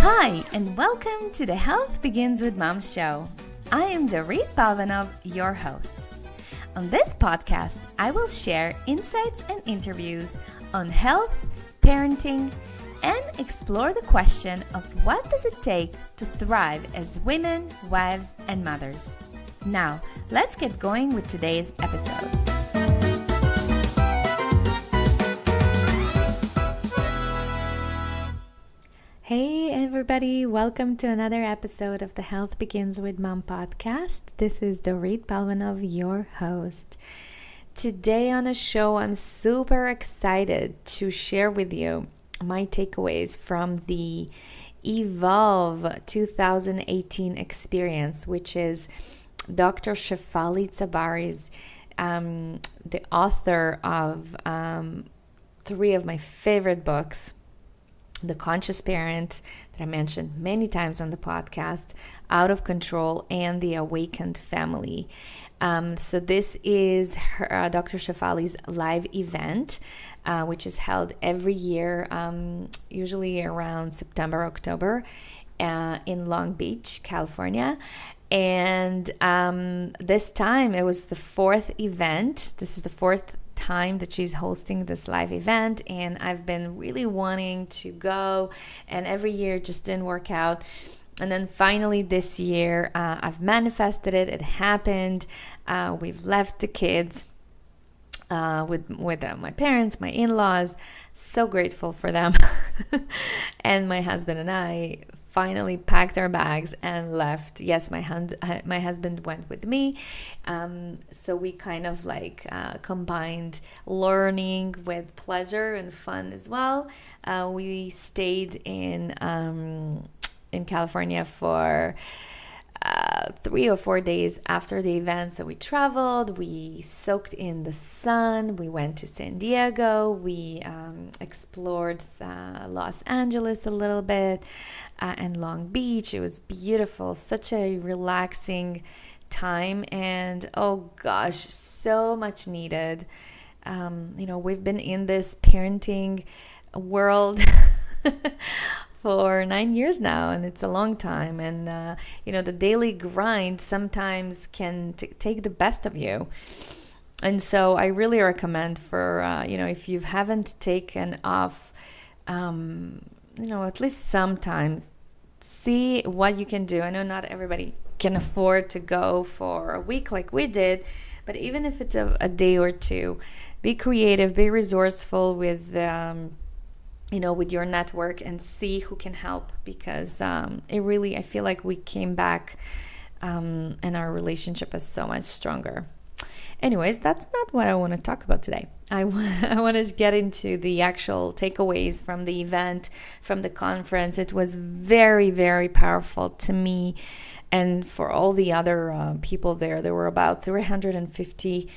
Hi, and welcome to the Health Begins with Mom show. I am Dorit Balvanov, your host. On this podcast, I will share insights and interviews on health, parenting, and explore the question of what does it take to thrive as women, wives, and mothers. Now, let's get going with today's episode. Hey everybody, welcome to another episode of the Health Begins with Mom podcast. This is Dorit Balvanov, your host. Today on the show, I'm super excited to share with you my takeaways from the Evolve 2018 experience, which is Dr. Shefali the author of three of my favorite books. The Conscious Parent, that I mentioned many times on the podcast, Out of Control, and The Awakened Family. So this is Dr. Shefali's live event, which is held every year, usually around September, October, in Long Beach, California. And this time it was the fourth event. This is the fourth time that she's hosting this live event, and I've been really wanting to go, and every year just didn't work out. And then finally this year I've manifested it. It happened. We've left the kids with my parents, my in-laws. So grateful for them. And my husband and I finally packed our bags and left. Yes, my husband went with me. So we kind of combined learning with pleasure and fun as well. We stayed in California for 3 or 4 days after the event. So we traveled, we soaked in the sun, we went to San Diego, we explored Los Angeles a little bit, and Long Beach. It was beautiful, such a relaxing time, and oh gosh, so much needed. We've been in this parenting world for 9 years now, and it's a long time, and the daily grind sometimes can take the best of you. And so I really recommend for if you haven't taken off at least sometimes, see what you can do. I know not everybody can afford to go for a week like we did, but even if it's a day or two, be creative, be resourceful with with your network, and see who can help, because I feel like we came back and our relationship is so much stronger. Anyways, that's not what I want to talk about today. I want to get into the actual takeaways from the event, from the conference. It was very, very powerful to me and for all the other people there. There were about 350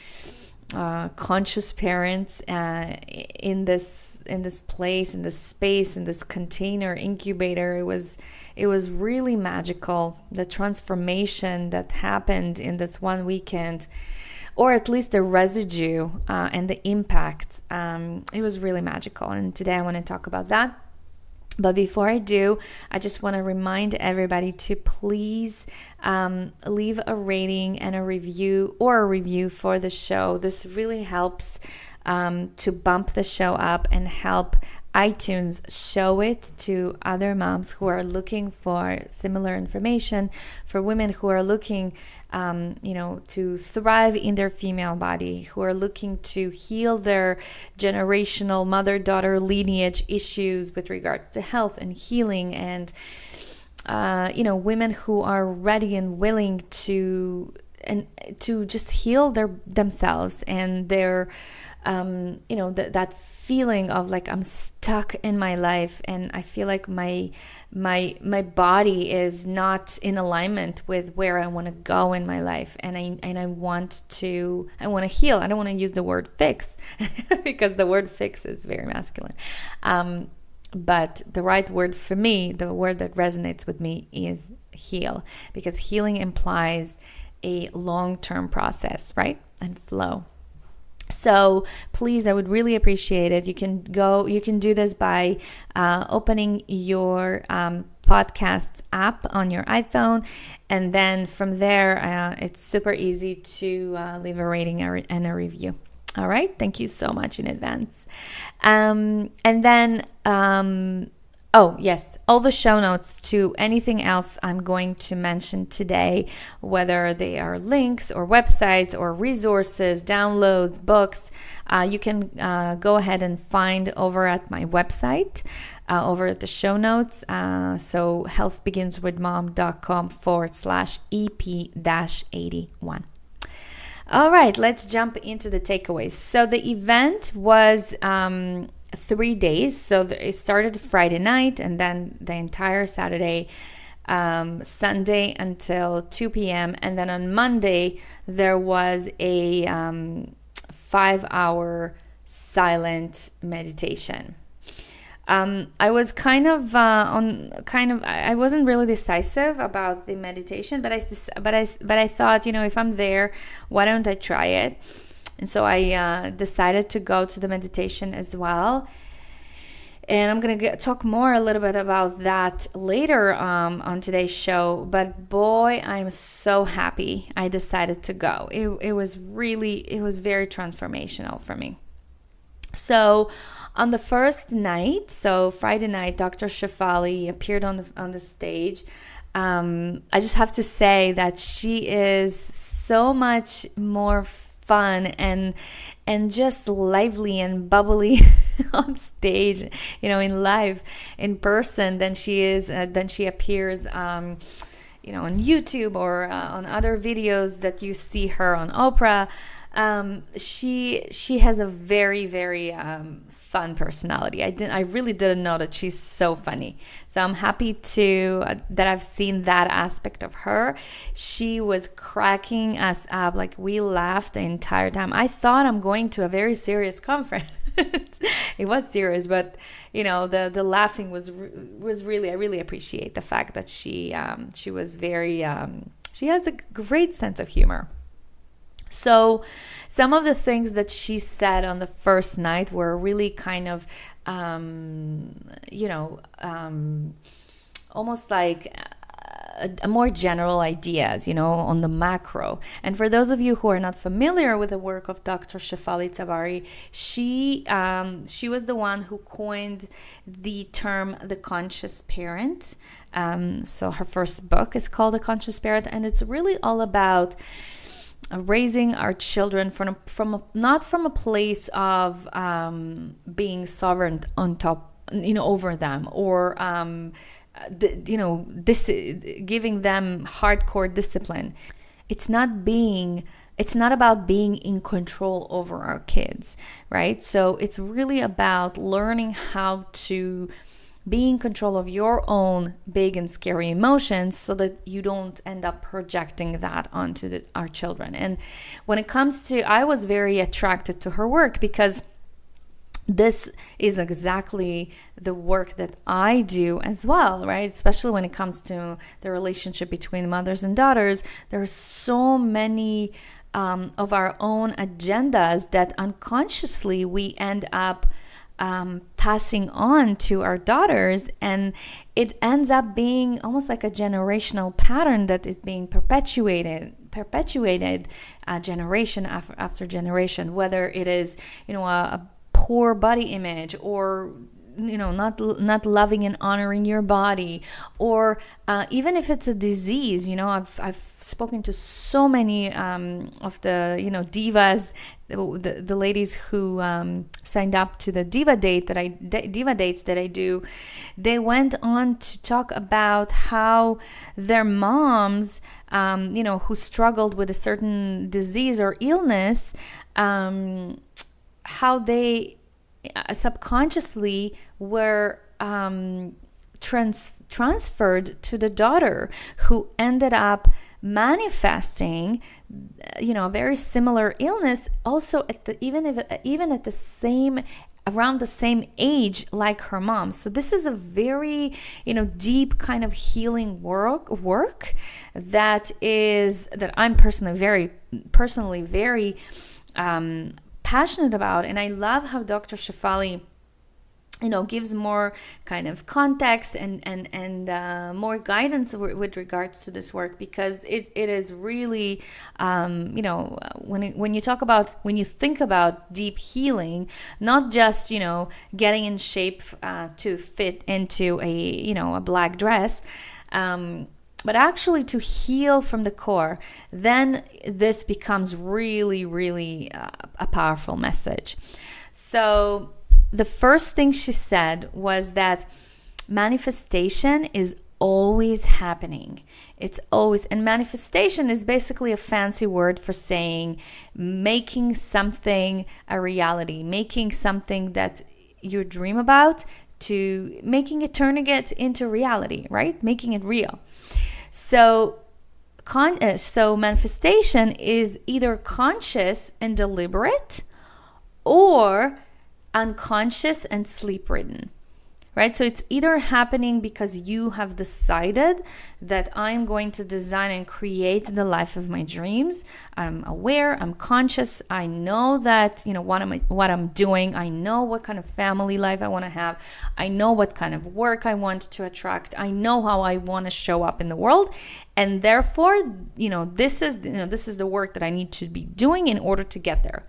conscious parents in this place, in this space, in this container incubator. It was really magical, the transformation that happened in this one weekend, or at least the residue and the impact. It was really magical, and today I want to talk about that. But before I do, I just want to remind everybody to please leave a rating and a review for the show. This really helps to bump the show up and help iTunes show it to other moms who are looking for similar information, for women who are looking to thrive in their female body, who are looking to heal their generational mother-daughter lineage issues with regards to health and healing, and women who are ready and willing to just heal themselves and their that feeling of like, I'm stuck in my life and I feel like my body is not in alignment with where I want to go in my life, and I want to heal. I don't want to use the word fix because the word fix is very masculine. But the right word for me, the word that resonates with me, is heal, because healing implies a long-term process, right? And flow. So please, I would really appreciate it. You can do this by opening your Podcasts app on your iPhone. And then from there, it's super easy to leave a rating and a review. All right. Thank you so much in advance. And then, oh, yes, all the show notes to anything else I'm going to mention today, whether they are links or websites or resources, downloads, books, you can go ahead and find over at my website, over at the show notes. So healthbeginswithmom.com/ep-81. All right, let's jump into the takeaways. So the event was 3 days. So it started Friday night and then the entire Saturday, Sunday until 2 p.m. And then on Monday, there was a 5-hour silent meditation. I was I wasn't really decisive about the meditation, but I thought, if I'm there, why don't I try it? And so I decided to go to the meditation as well. And I'm going to talk a little bit about that later on today's show. But boy, I'm so happy I decided to go. It was very transformational for me. So on the first night, so Friday night, Dr. Shefali appeared on the stage. I just have to say that she is so much more fun and just lively and bubbly on stage, in person than she appears on YouTube or on other videos that you see her on Oprah. She has a very, very fun personality. I really didn't know that she's so funny. So I'm happy that I've seen that aspect of her. She was cracking us up. Like, we laughed the entire time. I thought I'm going to a very serious conference. It was serious, but the laughing was really, I really appreciate the fact that she was very, she has a great sense of humor. So some of the things that she said on the first night were really kind of, almost like a more general ideas, on the macro. And for those of you who are not familiar with the work of Dr. Shefali Tabari, she was the one who coined the term the conscious parent. So her first book is called The Conscious Parent, and it's really all about raising our children not from a place of being sovereign on top, over them, or giving them hardcore discipline. It's not about being in control over our kids, right? So it's really about learning how to be in control of your own big and scary emotions so that you don't end up projecting that onto our children. And when it comes to, I was very attracted to her work because this is exactly the work that I do as well, right? Especially when it comes to the relationship between mothers and daughters. There are so many of our own agendas that unconsciously we end up passing on to our daughters, and it ends up being almost like a generational pattern that is being perpetuated generation after generation, whether it is a poor body image, or not loving and honoring your body, or even if it's a disease. I've spoken to so many of the divas, the ladies who signed up to the diva dates that I do. They went on to talk about how their moms, who struggled with a certain disease or illness, how they subconsciously were transferred to the daughter, who ended up manifesting a very similar illness also around the same age like her mom. So this is a very deep kind of healing work that I'm personally very passionate about. And I love how Dr. Shefali gives more kind of context and more guidance with regards to this work, because it is really, when you think about deep healing, not just, getting in shape to fit into a black dress, but actually to heal from the core, then this becomes really, really a powerful message. So the first thing she said was that manifestation is always happening. It's always, and manifestation is basically a fancy word for saying making something a reality, making something that you dream about, to turning it into reality, right? Making it real. So manifestation is either conscious and deliberate, or unconscious and sleep-ridden, right? So it's either happening because you have decided that I'm going to design and create the life of my dreams. I'm aware, I'm conscious, I know that, what I'm doing. I know what kind of family life I want to have. I know what kind of work I want to attract. I know how I want to show up in the world. And therefore, this is the work that I need to be doing in order to get there.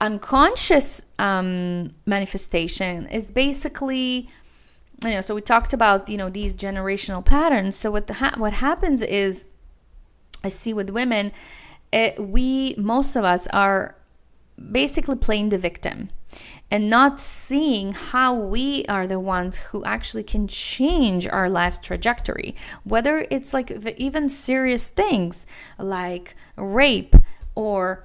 Unconscious manifestation is basically, so we talked about, these generational patterns. So what happens is, I see with women, most of us are basically playing the victim and not seeing how we are the ones who actually can change our life trajectory, whether it's like even serious things like rape, or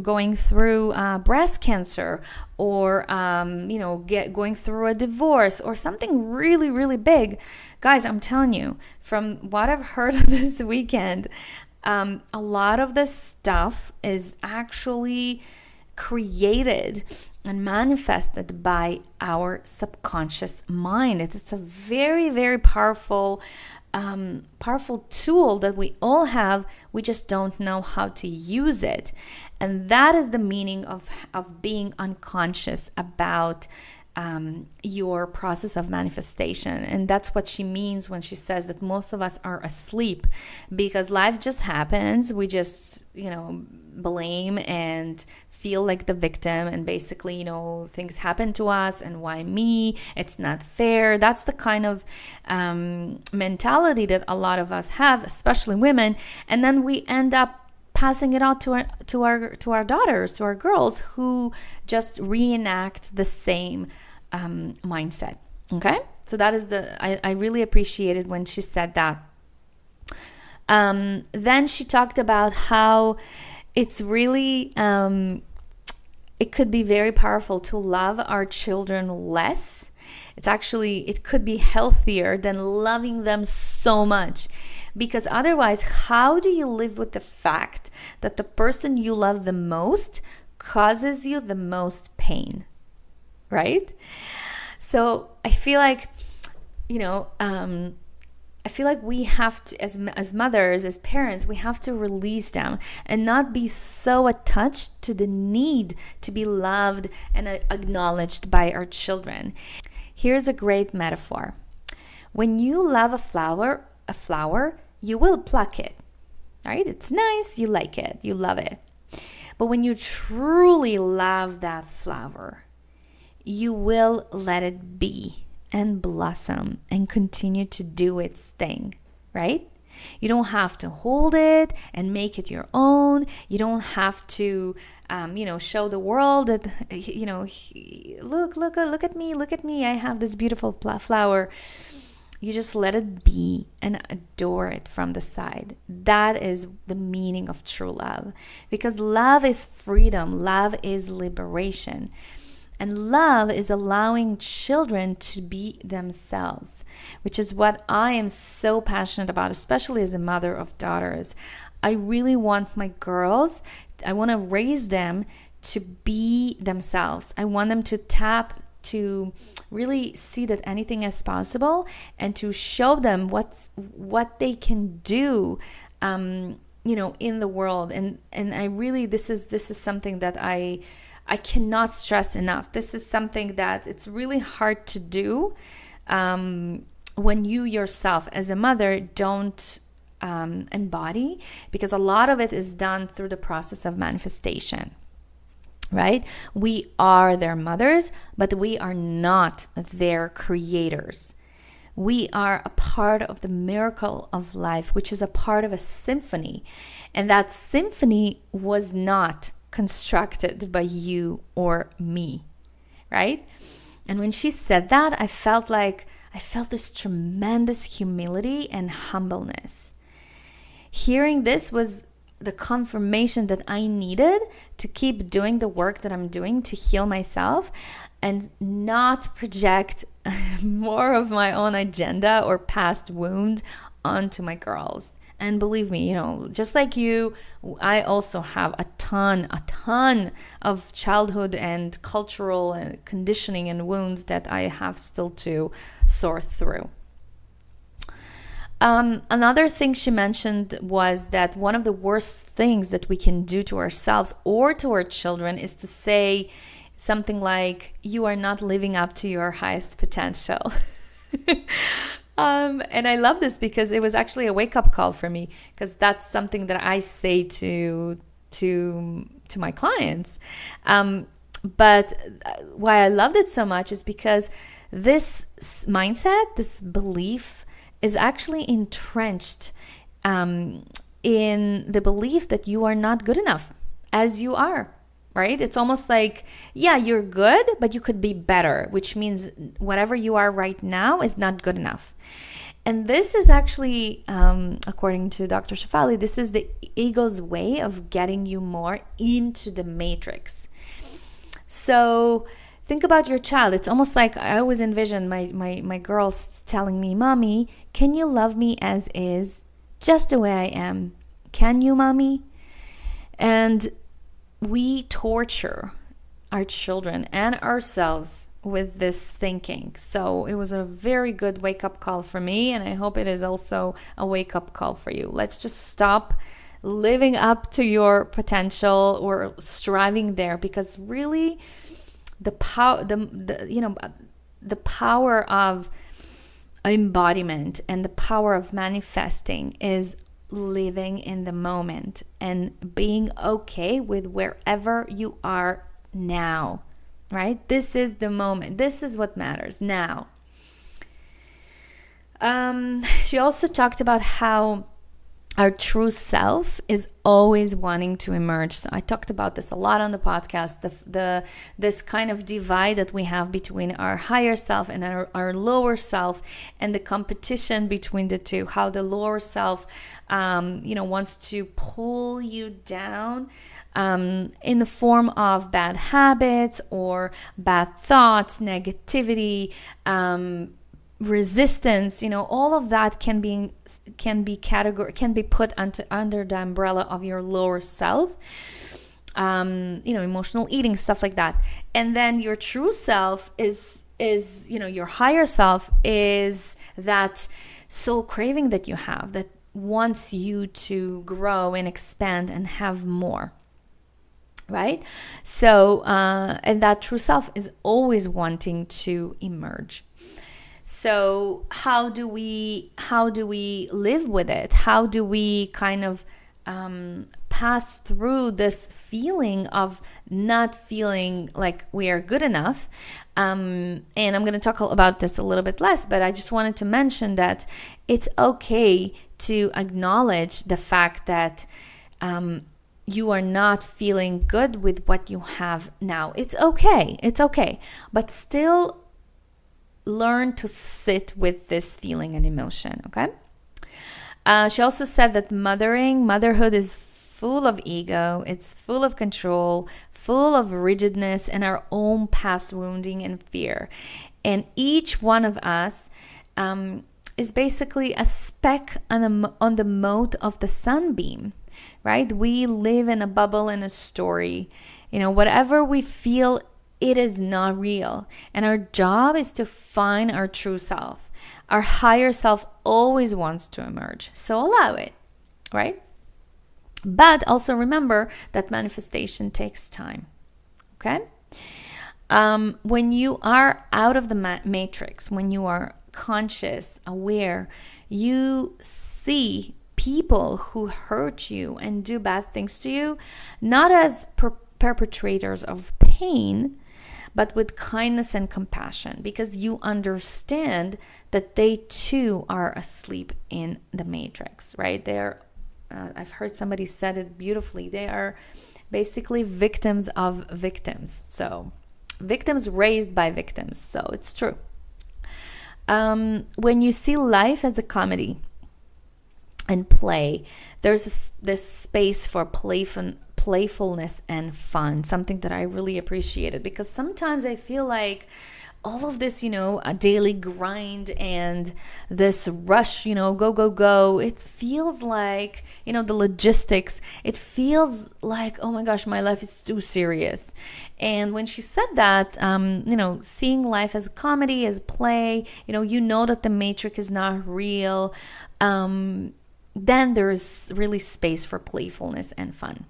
going through breast cancer, or going through a divorce, or something really, really big. Guys, I'm telling you, from what I've heard of this weekend, a lot of this stuff is actually created and manifested by our subconscious mind. It's a very, very powerful tool that we all have. We just don't know how to use it. And that is the meaning of being unconscious about your process of manifestation. And that's what she means when she says that most of us are asleep, because life just happens. We just, blame and feel like the victim, and basically, things happen to us, and why me? It's not fair. That's the kind of mentality that a lot of us have, especially women. And then we end up passing it out to our daughters, to our girls, who just reenact the same mindset. Okay, so that is I really appreciated when she said that. Then she talked about how it's really it could be very powerful to love our children less. It could be healthier than loving them so much, because otherwise, how do you live with the fact that the person you love the most causes you the most pain, right? So I feel like, we have to, as mothers, as parents, we have to release them and not be so attached to the need to be loved and acknowledged by our children. Here's a great metaphor. When you love a flower, you will pluck it, right? It's nice, you like it, you love it. But when you truly love that flower, you will let it be and blossom and continue to do its thing, right? You don't have to hold it and make it your own. You don't have to, show the world that, look at me. I have this beautiful flower. You just let it be and adore it from the side. That is the meaning of true love, because love is freedom. Love is liberation. And love is allowing children to be themselves, which is what I am so passionate about, especially as a mother of daughters. I really want my girls, I want to raise them to be themselves. I want them to really see that anything is possible, and to show them what they can do, in the world. And I really, this is something that I I cannot stress enough. This is something that it's really hard to do when you yourself as a mother don't embody, because a lot of it is done through the process of manifestation, right? We are their mothers, but we are not their creators. We are a part of the miracle of life, which is a part of a symphony. And that symphony was not constructed by you or me, right? And when she said that, I felt this tremendous humility and humbleness. Hearing this was the confirmation that I needed to keep doing the work that I'm doing to heal myself and not project more of my own agenda or past wound onto my girls. And believe me, just like you, I also have a ton of childhood and cultural and conditioning and wounds that I have still to sort through. Another thing she mentioned was that one of the worst things that we can do to ourselves or to our children is to say something like, you are not living up to your highest potential. And I love this because it was actually a wake-up call for me, because that's something that I say to my clients. But why I loved it so much is because this mindset, this belief, is actually entrenched in the belief that you are not good enough as you are, right? It's almost like, yeah, you're good, but you could be better, which means whatever you are right now is not good enough. And this is actually, according to Dr. Shefali, this is the ego's way of getting you more into the matrix. So think about your child. It's almost like I always envision my girls telling me, Mommy, can you love me as is, just the way I am? Can you, Mommy? And we torture our children and ourselves with this thinking. So it was a very good wake-up call for me, and I hope it is also a wake-up call for you. Let's just stop living up to your potential or striving there, because really the power of embodiment and the power of manifesting is living in the moment and being okay with wherever you are now, right? This is the moment. This is what matters now. She also talked about how our true self is always wanting to emerge. So I talked about this a lot on the podcast, this kind of divide that we have between our higher self and our lower self, and the competition between the two, how the lower self wants to pull you down in the form of bad habits or bad thoughts, negativity, resistance. All of that can be put under the umbrella of your lower self. Emotional eating, stuff like that. And then your true self is your higher self is that soul craving that you have that wants you to grow and expand and have more. Right? So, and that true self is always wanting to emerge. So how do we live with it? How do we kind of pass through this feeling of not feeling like we are good enough? And I'm going to talk about this a little bit less, but I just wanted to mention that it's okay to acknowledge the fact that you are not feeling good with what you have now. It's okay, but still learn to sit with this feeling and emotion, okay? She also said that motherhood is full of ego, it's full of control, full of rigidness and our own past wounding and fear. And each one of us is basically a speck on the mote of the sunbeam, right? We live in a bubble, in a story. Whatever we feel, it is not real. And our job is to find our true self. Our higher self always wants to emerge. So allow it, right? But also remember that manifestation takes time. Okay. When you are out of the matrix, when you are conscious, aware, you see people who hurt you and do bad things to you, not as perpetrators of pain, but with kindness and compassion, because you understand that they too are asleep in the matrix, right? They're, I've heard somebody said it beautifully, they are basically victims of victims. So victims raised by victims. So it's true. When you see life as a comedy and play, there's this space for playfulness and fun, something that I really appreciated, because sometimes I feel like all of this, a daily grind and this rush, go, it feels like, the logistics, it feels like, oh my gosh, my life is too serious. And when she said that, seeing life as a comedy, as play, that the matrix is not real, then there's really space for playfulness and fun.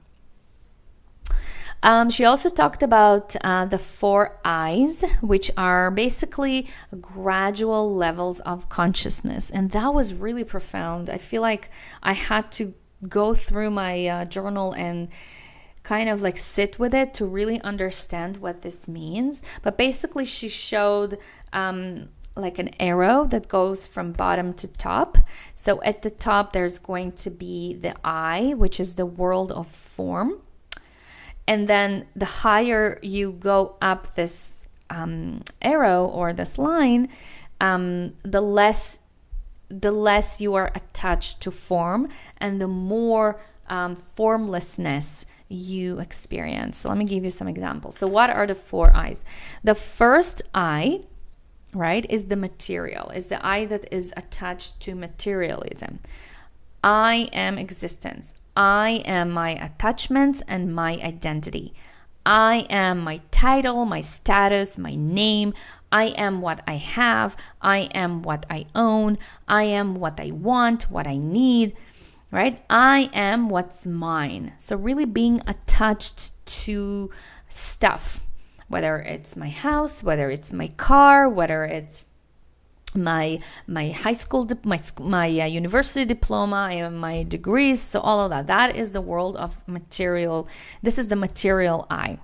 She also talked about the 4 I's, which are basically gradual levels of consciousness. And that was really profound. I feel like I had to go through my journal and kind of like sit with it to really understand what this means. But basically, she showed like an arrow that goes from bottom to top. So at the top, there's going to be the I, which is the world of form. And then the higher you go up this arrow or this line, the less you are attached to form, and the more formlessness you experience. So let me give you some examples. So what are the 4 I's? The first I, right, is the material, is the I that is attached to materialism. I am existence. I am my attachments and my identity. I am my title, my status, my name. I am what I have. I am what I own. I am what I want, what I need, right? I am what's mine. So really being attached to stuff, whether it's my house, whether it's my car, whether it's my high school, my university diploma, and my degrees. So all of that is the world of material. This is the material I.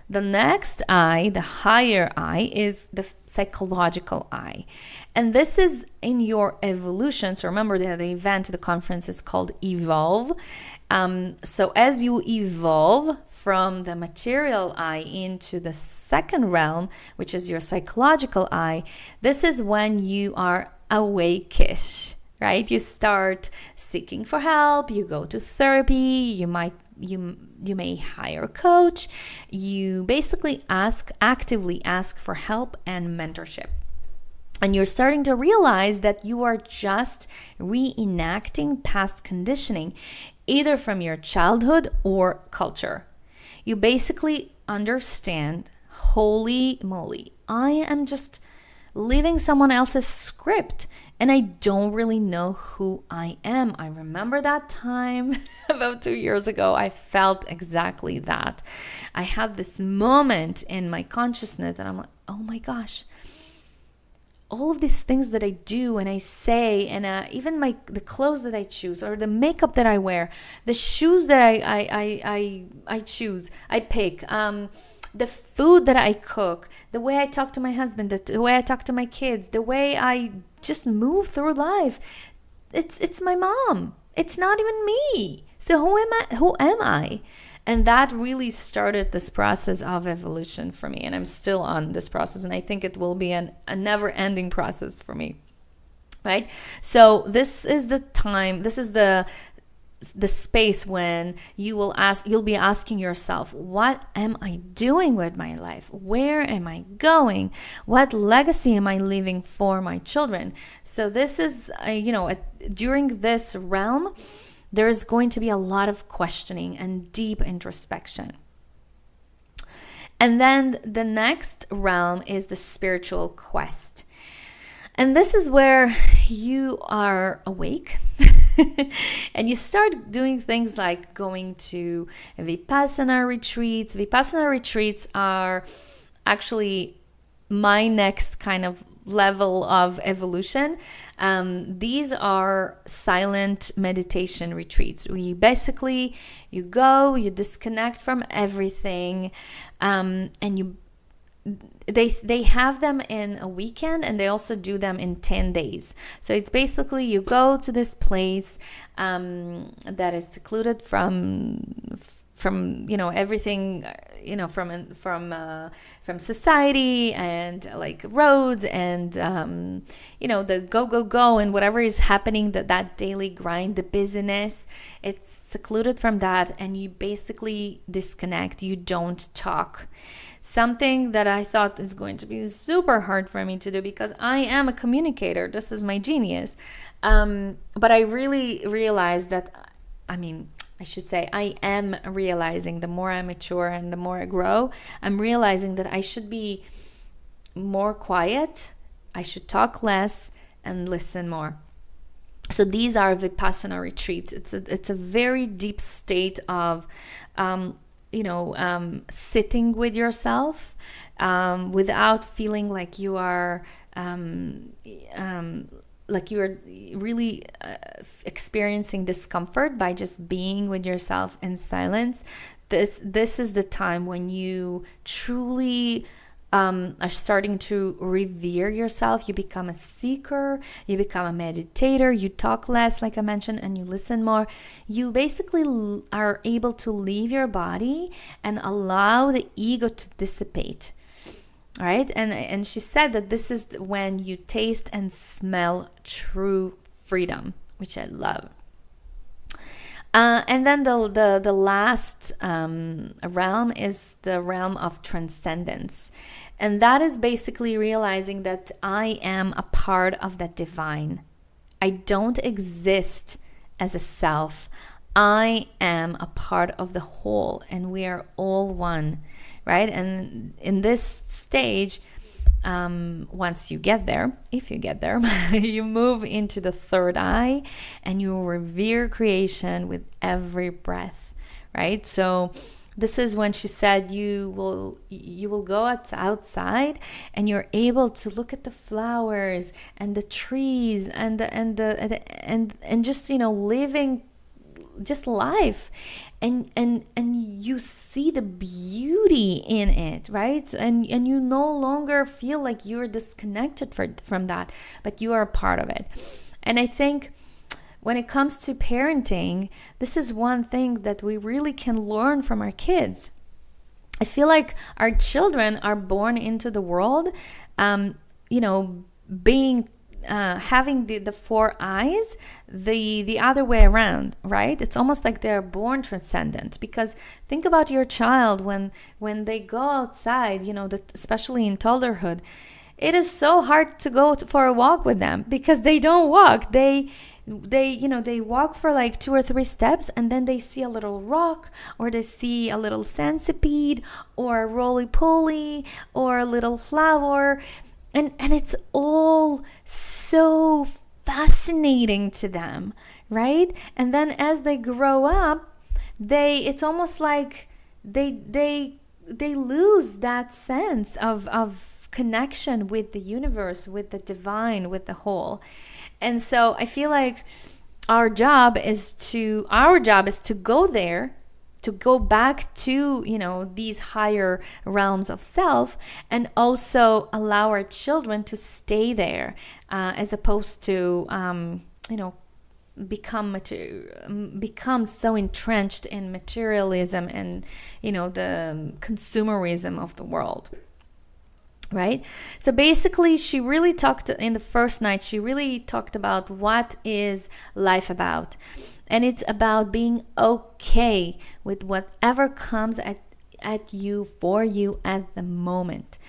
The next I, the higher I, is the psychological I. And this is in your evolution. So remember that the event, the conference is called Evolve. So as you evolve from the material I into the second realm, which is your psychological I, this is when you are awake-ish, right? You start seeking for help, you go to therapy, you may hire a coach, you basically actively ask for help and mentorship. And you're starting to realize that you are just reenacting past conditioning, either from your childhood or culture. You basically understand, holy moly, I am just living someone else's script and I don't really know who I am. I remember that time about 2 years ago. I felt exactly that. I had this moment in my consciousness and I'm like, oh my gosh, all of these things that I do and I say, and even the clothes that I choose, or the makeup that I wear, the shoes that I choose, I pick, the food that I cook, the way I talk to my husband, the way I talk to my kids, the way I just move through life. It's my mom. It's not even me. So who am I? And that really started this process of evolution for me. And I'm still on this process. And I think it will be a never-ending process for me. Right? So this is the time, this is the space when you'll be asking yourself, what am I doing with my life? Where am I going? What legacy am I leaving for my children? So this is, during this realm, there's going to be a lot of questioning and deep introspection. And then the next realm is the spiritual quest. And this is where you are awake. And you start doing things like going to Vipassana retreats. Vipassana retreats are actually my next kind of level of evolution. These are silent meditation retreats. You go, you disconnect from everything, and they have them in a weekend, and they also do them in 10 days. So it's basically you go to this place that is secluded from everything, from society and like roads and the go and whatever is happening, that daily grind, the busyness. It's secluded from that, and you basically disconnect. You don't talk. Something that I thought is going to be super hard for me to do, because I am a communicator. This is my genius. But I really realized that, I am realizing, the more I mature and the more I grow, I'm realizing that I should be more quiet, I should talk less and listen more. So these are Vipassana retreats. It's a very deep state of sitting with yourself without feeling like you are really experiencing discomfort by just being with yourself in silence. This is the time when you truly are starting to revere yourself. You become a seeker, you become a meditator, you talk less, like I mentioned, and you listen more. You basically are able to leave your body and allow the ego to dissipate. All right, and she said that this is when you taste and smell true freedom, which I love. And then the last realm is the realm of transcendence. And that is basically realizing that I am a part of that divine. I don't exist as a self. I am a part of the whole, and we are all one, right? And in this stage, once you get there, if you get there, you move into the third eye, and you revere creation with every breath, right? So this is when she said you will go outside, and you're able to look at the flowers and the trees and just living just life, and you see the beauty in it, right? And you no longer feel like you're disconnected from that, but you are a part of it. And I think when it comes to parenting, this is one thing that we really can learn from our kids. I feel like our children are born into the world being having the four eyes the other way around, right? It's almost like they're born transcendent, because think about your child when they go outside, especially in toddlerhood. It is so hard to go for a walk with them, because they don't walk. They walk for like 2 or 3 steps, and then they see a little rock, or they see a little centipede, or a roly-poly, or a little flower. And it's all so fascinating to them, right? And then as they grow up, it's almost like they lose that sense of connection with the universe, with the divine, with the whole. And so I feel like our job is to go there, to go back to these higher realms of self, and also allow our children to stay there, as opposed to become so entrenched in materialism and the consumerism of the world. Right? So basically, she really talked in the first night, she really talked about what is life about. And it's about being okay with whatever comes at you, for you at the moment.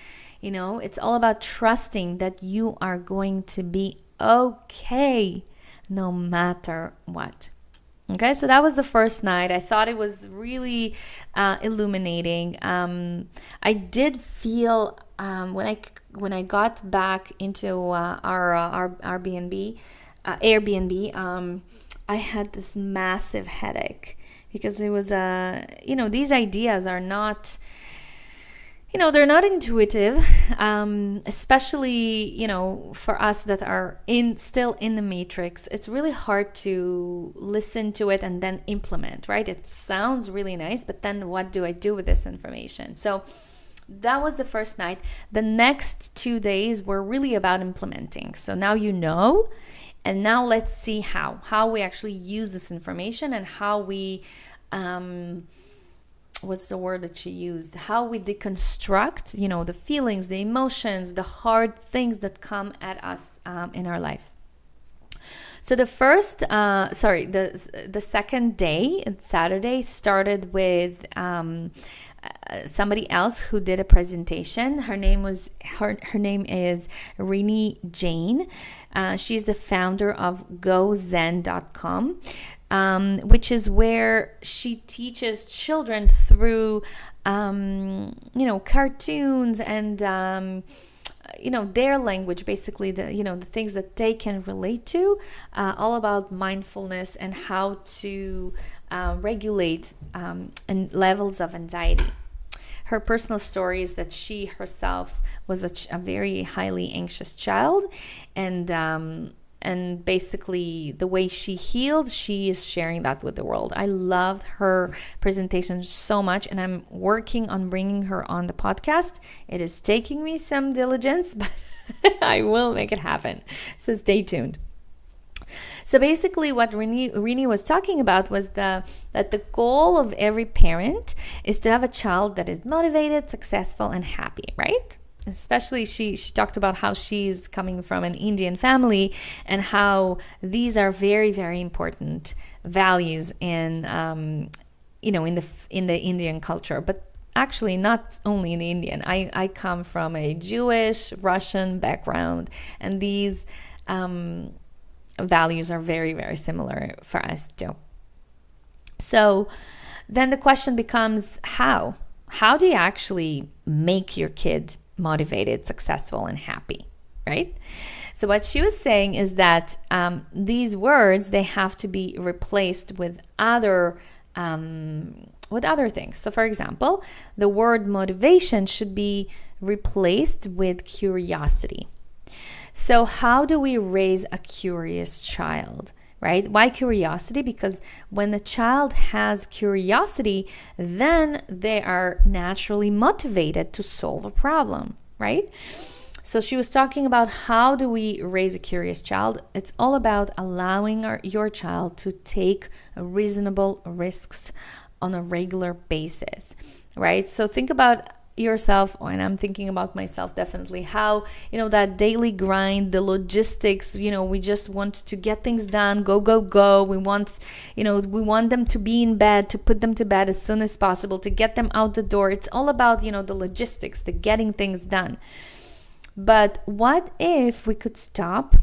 It's all about trusting that you are going to be okay no matter what. Okay, so that was the first night. I thought it was really illuminating. I did feel when I got back into our Airbnb, I had this massive headache because it was these ideas are not, they're not intuitive, especially, for us that are still in the matrix. It's really hard to listen to it and then implement, right? It sounds really nice, but then what do I do with this information? So that was the first night. The next 2 days were really about implementing. So now and now let's see how we actually use this information and how we, what's the word that she used? How we deconstruct, the feelings, the emotions, the hard things that come at us in our life. So the second day, Saturday, started with somebody else who did a presentation. Her name is Rini Jane. She's the founder of GoZen.com. Which is where she teaches children through, cartoons and, their language, basically the things that they can relate to, all about mindfulness and how to regulate levels of anxiety. Her personal story is that she herself was a very highly anxious child, and basically the way she healed, she is sharing that with the world. I loved her presentation so much, and I'm working on bringing her on the podcast. It is taking me some diligence, but I will make it happen. So stay tuned. So basically what Rini was talking about was that the goal of every parent is to have a child that is motivated, successful, and happy, right? Especially she talked about how she's coming from an Indian family and how these are very, very important values in in the Indian culture, but actually not only in the Indian. I come from a Jewish Russian background, and these values are very, very similar for us too. So then the question becomes how do you actually make your kid motivated, successful, and happy, right? So what she was saying is that these words, they have to be replaced with other things. So for example, the word motivation should be replaced with curiosity. So how do we raise a curious child? Right? Why curiosity? Because when the child has curiosity, then they are naturally motivated to solve a problem, right? So she was talking about how do we raise a curious child. It's all about allowing your child to take reasonable risks on a regular basis, right? So think about yourself, and I'm thinking about myself definitely, how that daily grind, the logistics, we just want to get things done, go we want them to be in bed, to put them to bed as soon as possible, to get them out the door. It's all about the logistics, the getting things done. But what if we could stop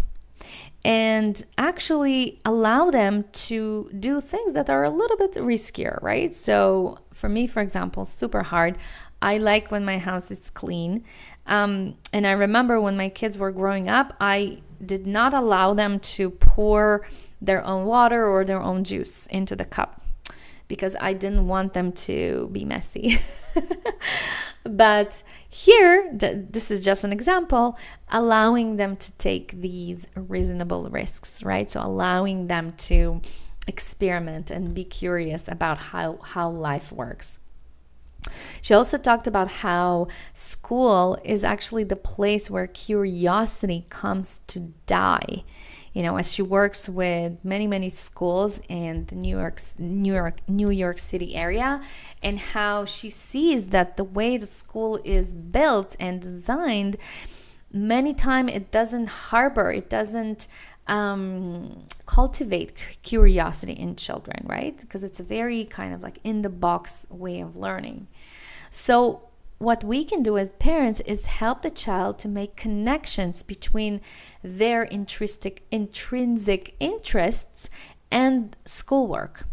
and actually allow them to do things that are a little bit riskier, right? So for me, for example, super hard. I like when my house is clean. And I remember when my kids were growing up, I did not allow them to pour their own water or their own juice into the cup because I didn't want them to be messy. But here, this is just an example, allowing them to take these reasonable risks, right? So allowing them to experiment and be curious about how life works. She also talked about how school is actually the place where curiosity comes to die. As she works with many schools in the New York City area, and how she sees that the way the school is built and designed, many times it doesn't cultivate curiosity in children, right? Because it's a very kind of like in the box way of learning. So what we can do as parents is help the child to make connections between their intrinsic interests and schoolwork.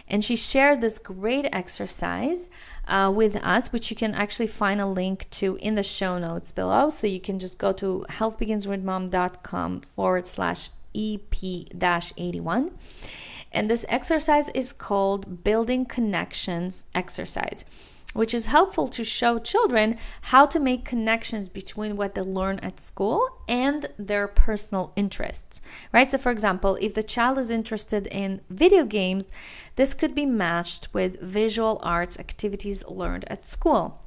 And she shared this great exercise with us, which you can actually find a link to in the show notes below. So you can just go to healthbeginswithmom.com/EP-81. And this exercise is called Building Connections exercise, which is helpful to show children how to make connections between what they learn at school and their personal interests, right? So for example, if the child is interested in video games, this could be matched with visual arts activities learned at school.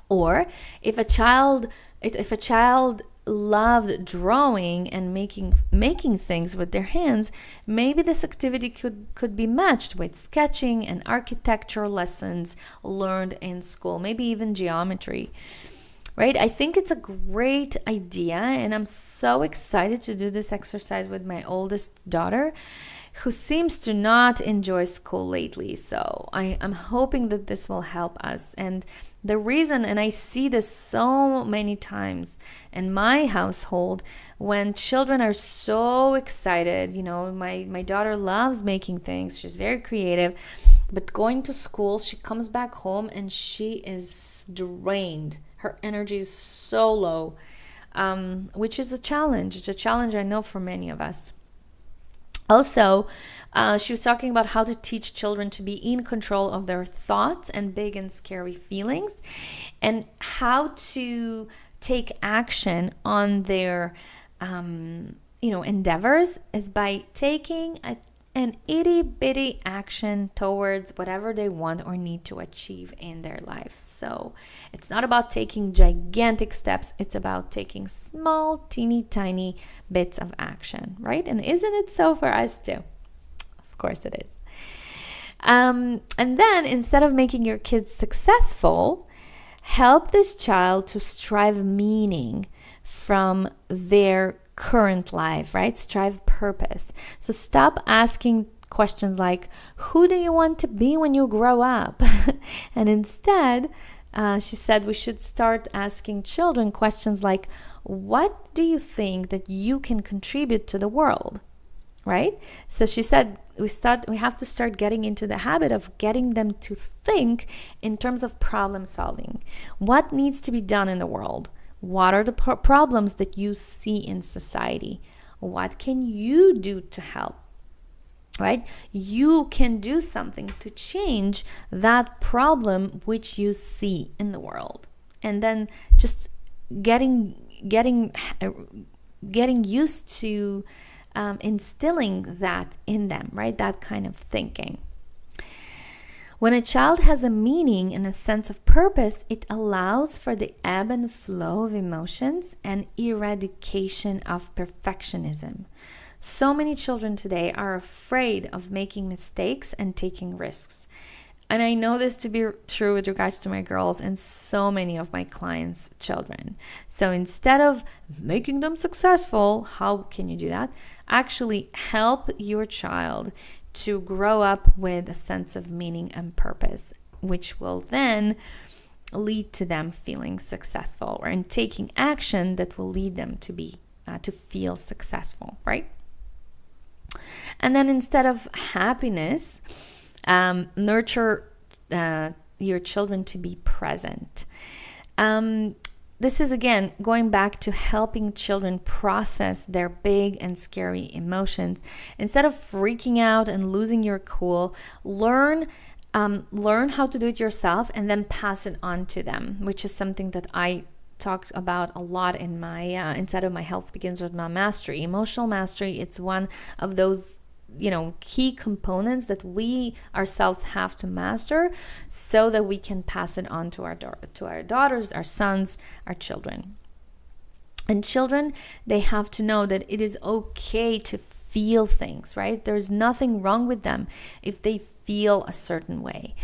Or if a child loved drawing and making things with their hands, maybe this activity could be matched with sketching and architecture lessons learned in school, maybe even geometry, right? I think it's a great idea, and I'm so excited to do this exercise with my oldest daughter, who seems to not enjoy school lately. So I'm hoping that this will help us. And the reason, and I see this so many times in my household, when children are so excited, my daughter loves making things. She's very creative, but going to school, she comes back home and she is drained. Her energy is so low, which is a challenge. It's a challenge I know for many of us. Also, she was talking about how to teach children to be in control of their thoughts and big and scary feelings, and how to take action on their, endeavors is by taking an itty-bitty action towards whatever they want or need to achieve in their life. So it's not about taking gigantic steps. It's about taking small, teeny, tiny bits of action, right? And isn't it so for us too? Of course it is. And then instead of making your kids successful, help this child to strive meaning from their current life, right? Strive purpose. So stop asking questions like, who do you want to be when you grow up? And instead, she said we should start asking children questions like, what do you think that you can contribute to the world? Right? So she said we have to start getting into the habit of getting them to think in terms of problem solving. What needs to be done in the world? What are the problems that you see in society? What can you do to help? Right? You can do something to change that problem which you see in the world. And then just getting used to instilling that in them, right? That kind of thinking. When a child has a meaning and a sense of purpose, it allows for the ebb and flow of emotions and eradication of perfectionism. So many children today are afraid of making mistakes and taking risks. And I know this to be true with regards to my girls and so many of my clients' children. So instead of making them successful, how can you do that? Actually help your child to grow up with a sense of meaning and purpose, which will then lead to them feeling successful, or in taking action that will lead them to feel successful, right? And then instead of happiness, nurture your children to be present. This is, again, going back to helping children process their big and scary emotions. Instead of freaking out and losing your cool, learn how to do it yourself and then pass it on to them, which is something that I talked about a lot in my inside of my Health Begins With My Mastery. Emotional mastery, it's one of those key components that we ourselves have to master so that we can pass it on to our daughters, our sons, our children. And children, they have to know that it is okay to feel things, right? There's nothing wrong with them if they feel a certain way.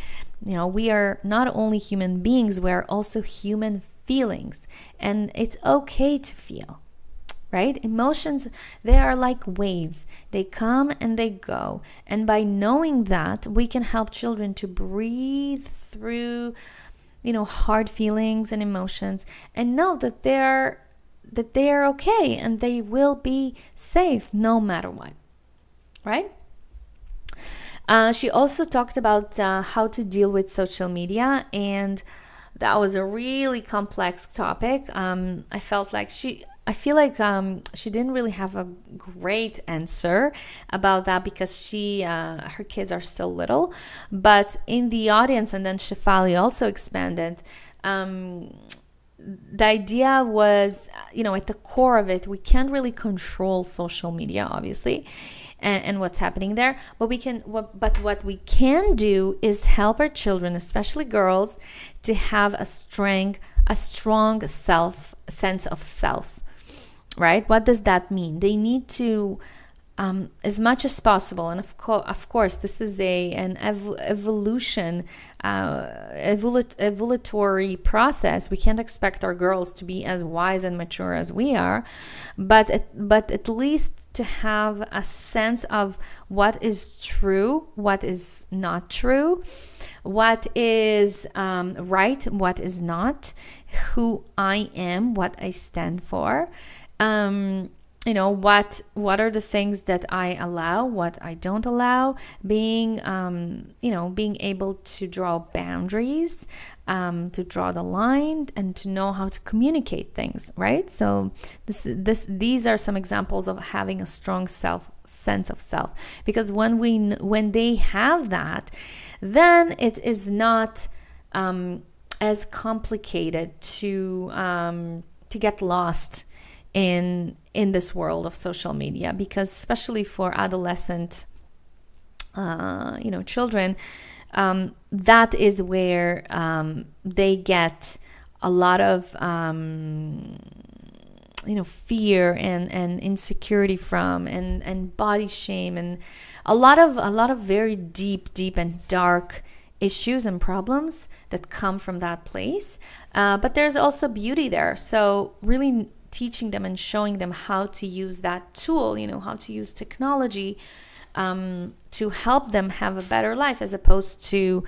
We are not only human beings, we are also human feelings, and it's okay to feel. Right? Emotions, they are like waves. They come and they go. And by knowing that, we can help children to breathe through, hard feelings and emotions, and know that they are okay and they will be safe no matter what. Right? She also talked about how to deal with social media, and that was a really complex topic. I felt like I feel like she didn't really have a great answer about that because her kids are still little. But in the audience, and then Shefali also expanded, the idea was, at the core of it, we can't really control social media, obviously, and what's happening there. But what we can do is help our children, especially girls, to have a strong sense of self. Right? What does that mean? They need to, as much as possible, and of course, this is an evolutionary process. We can't expect our girls to be as wise and mature as we are, but at least to have a sense of what is true, what is not true, what is right, what is not, who I am, what I stand for. What are the things that I allow, what I don't allow, being able to draw boundaries, to draw the line, and to know how to communicate things, right? So these are some examples of having a strong sense of self, because when they have that, then it is not as complicated to get lost in this world of social media, because especially for adolescent children, that is where they get a lot of fear and insecurity from, and body shame, and a lot of very deep and dark issues and problems that come from that place. But there's also beauty there. So really teaching them and showing them how to use that tool, how to use technology to help them have a better life, as opposed to,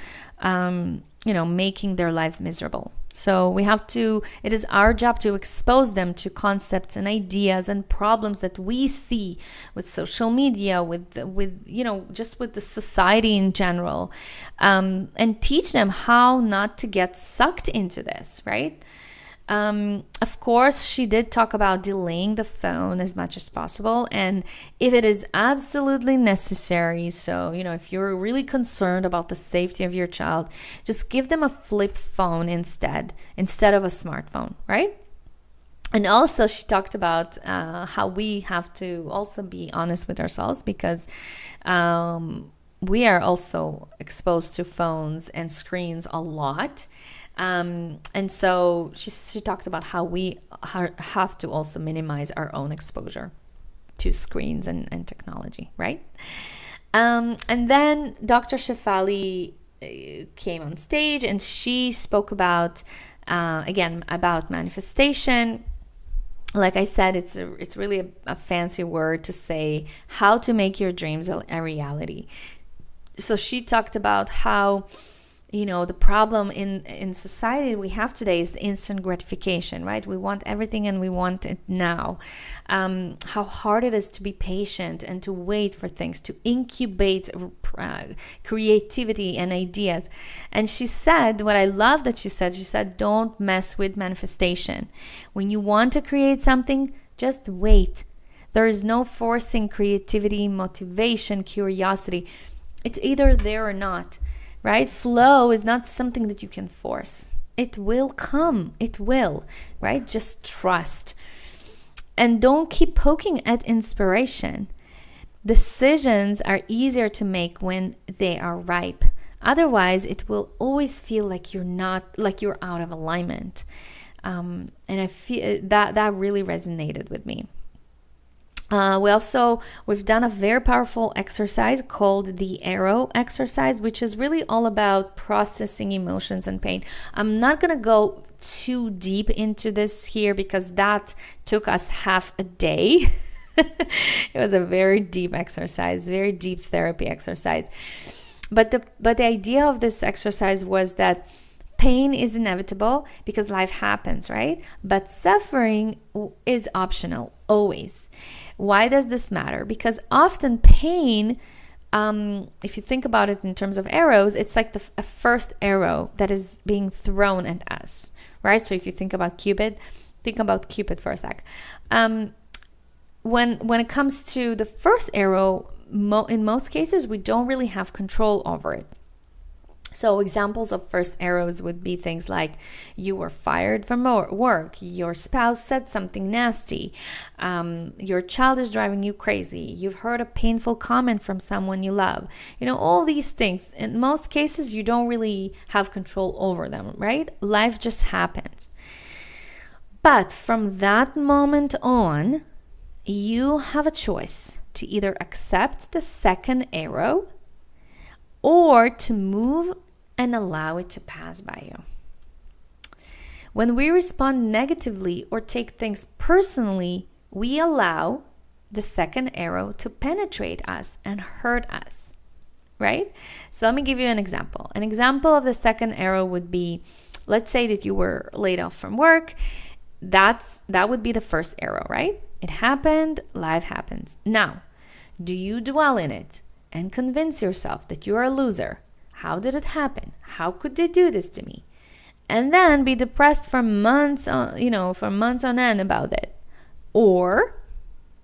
making their life miserable. So it is our job to expose them to concepts and ideas and problems that we see with social media, just with the society in general, and teach them how not to get sucked into this, right? Of course, she did talk about delaying the phone as much as possible, and if it is absolutely necessary, so, if you're really concerned about the safety of your child, just give them a flip phone instead of a smartphone, right? And also she talked about how we have to also be honest with ourselves, because we are also exposed to phones and screens a lot. And so she talked about how we have to also minimize our own exposure to screens and technology, right? And then Dr. Shefali came on stage, and she spoke about, again, about manifestation. Like I said, it's really a fancy word to say how to make your dreams a reality. So she talked about how, the problem in society we have today is the instant gratification, right? We want everything and we want it now. How hard it is to be patient and to wait for things, to incubate creativity and ideas. And she said, what I love that she said, don't mess with manifestation. When you want to create something, just wait. There is no forcing creativity, motivation, curiosity. It's either there or not. Right? Flow is not something that you can force. It will come. It will, right? Just trust. And don't keep poking at inspiration. Decisions are easier to make when they are ripe. Otherwise, it will always feel like you're out of alignment. And I feel that really resonated with me. We've done a very powerful exercise called the arrow exercise, which is really all about processing emotions and pain. I'm not going to go too deep into this here because that took us half a day. It was a very deep exercise, very deep therapy exercise. But the idea of this exercise was that pain is inevitable because life happens, right? But suffering is optional, always. Why does this matter? Because often pain, if you think about it in terms of arrows, it's like a first arrow that is being thrown at us, right? So if you think about Cupid, think about Cupid for a sec. When it comes to the first arrow, in most cases, we don't really have control over it. So examples of first arrows would be things like you were fired from work, your spouse said something nasty, your child is driving you crazy, you've heard a painful comment from someone you love. All these things. In most cases, you don't really have control over them, right? Life just happens. But from that moment on, you have a choice to either accept the second arrow or to move and allow it to pass by you. When we respond negatively or take things personally, we allow the second arrow to penetrate us and hurt us, right? So let me give you an example. An example of the second arrow would be, let's say that you were laid off from work. That would be the first arrow, right? It happened, life happens. Now, do you dwell in it and convince yourself that you're a loser? How did it happen? How could they do this to me? And then be depressed for months on end about it. Or,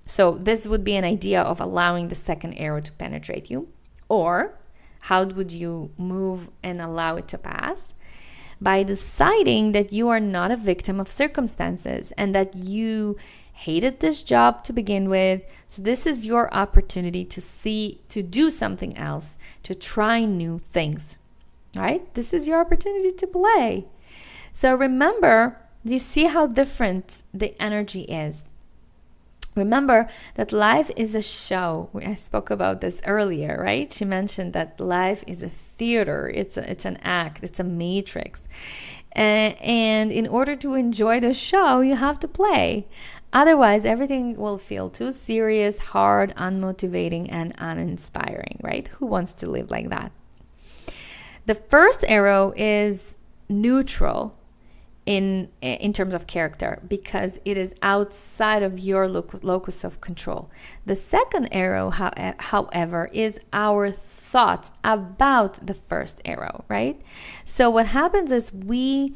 so this would be an idea of allowing the second arrow to penetrate you. Or, how would you move and allow it to pass? By deciding that you are not a victim of circumstances and that you hated this job to begin with. So this is your opportunity to do something else, to try new things, right? This is your opportunity to play. So remember, you see how different the energy is. Remember that life is a show. I spoke about this earlier, right? She mentioned that life is a theater. It's an act. It's a matrix. And in order to enjoy the show, you have to play. Otherwise, everything will feel too serious, hard, unmotivating, and uninspiring, right? Who wants to live like that? The first arrow is neutral in terms of character because it is outside of your locus of control. The second arrow, however, is our thoughts about the first arrow, right? So what happens is we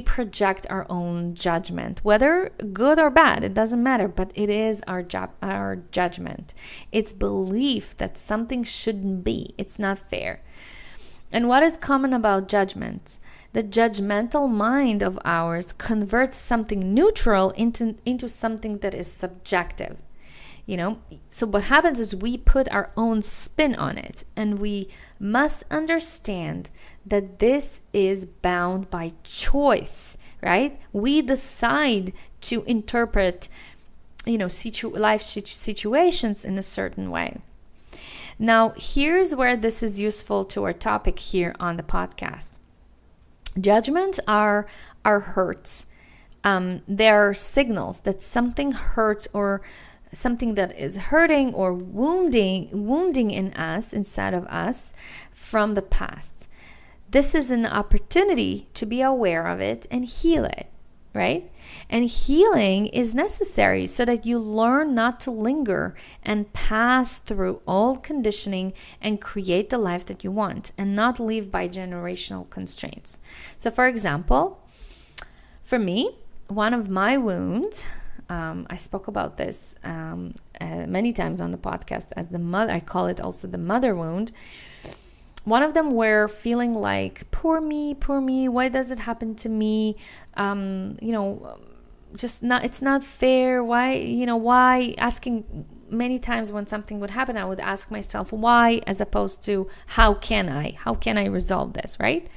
project our own judgment, whether good or bad, it doesn't matter, but it is our judgment. It's belief that something shouldn't be. It's not fair. And what is common about judgment? The judgmental mind of ours converts something neutral into something that is subjective. So what happens is we put our own spin on it, and we must understand that this is bound by choice, right? We decide to interpret, life situations in a certain way. Now, here's where this is useful to our topic here on the podcast. Judgments are hurts. They're signals that something hurts or something that is hurting or wounding in us, inside of us, from the past. This is an opportunity to be aware of it and heal it, right? And healing is necessary so that you learn not to linger and pass through old conditioning and create the life that you want and not live by generational constraints. So for example, for me, one of my wounds, I spoke about this many times on the podcast as the mother. I call it also the mother wound. One of them were feeling like, poor me, why does it happen to me? It's not fair. Why? Asking many times when something would happen, I would ask myself why, as opposed to how can I resolve this, right?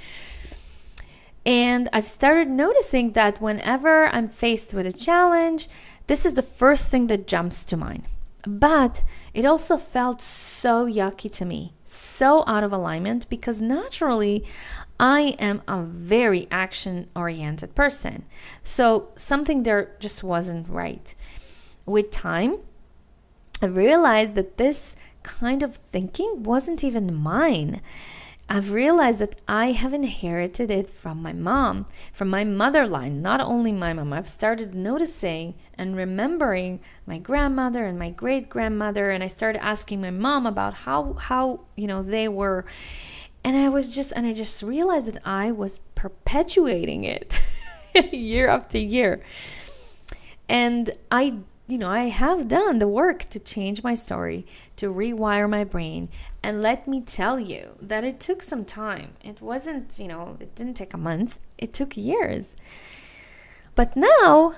And I've started noticing that whenever I'm faced with a challenge, this is the first thing that jumps to mind. But it also felt so yucky to me, so out of alignment, because naturally I am a very action-oriented person. So something there just wasn't right. With time, I realized that this kind of thinking wasn't even mine. I've realized that I have inherited it from my mom, from my mother line, not only my mom. I've started noticing and remembering my grandmother and my great-grandmother, and I started asking my mom about how they were. And I just realized that I was perpetuating it. year after year. And I have done the work to change my story, to rewire my brain. And let me tell you that it took some time. It wasn't, it didn't take a month. It took years. But now,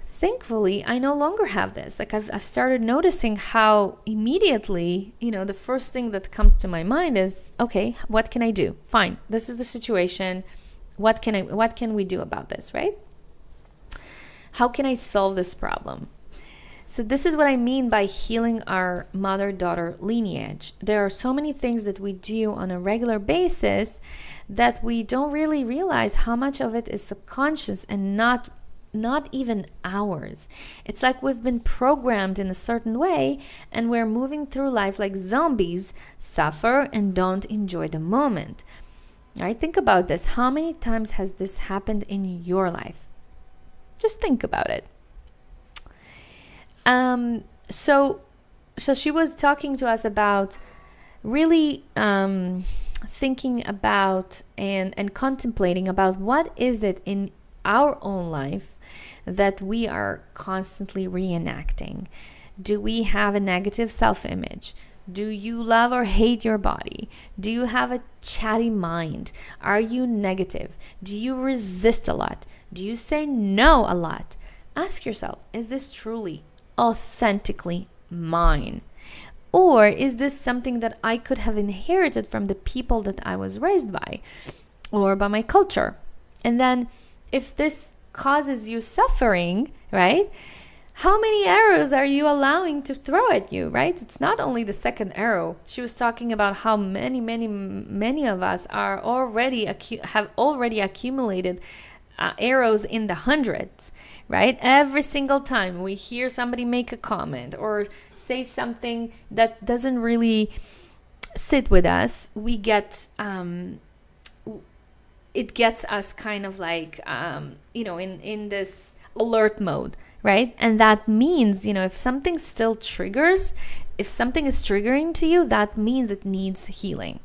thankfully, I no longer have this. Like I've started noticing how immediately, the first thing that comes to my mind is, okay, what can I do? Fine, this is the situation. What can we do about this, right? How can I solve this problem? So this is what I mean by healing our mother-daughter lineage. There are so many things that we do on a regular basis that we don't really realize how much of it is subconscious and not even ours. It's like we've been programmed in a certain way and we're moving through life like zombies, suffer and don't enjoy the moment. Right? Think about this. How many times has this happened in your life? Just think about it. So she was talking to us about really thinking about and contemplating about what is it in our own life that we are constantly reenacting. Do we have a negative self-image? Do you love or hate your body? Do you have a chatty mind? Are you negative? Do you resist a lot? Do you say no a lot? Ask yourself, is this truly, authentically mine? Or is this something that I could have inherited from the people that I was raised by or by my culture? And then if this causes you suffering, right? How many arrows are you allowing to throw at you, right? It's not only the second arrow. She was talking about how many of us are have already accumulated arrows in the hundreds, right? Every single time we hear somebody make a comment or say something that doesn't really sit with us, we get it gets us kind of like in this alert mode, right? And that means, if something is triggering to you, that means it needs healing.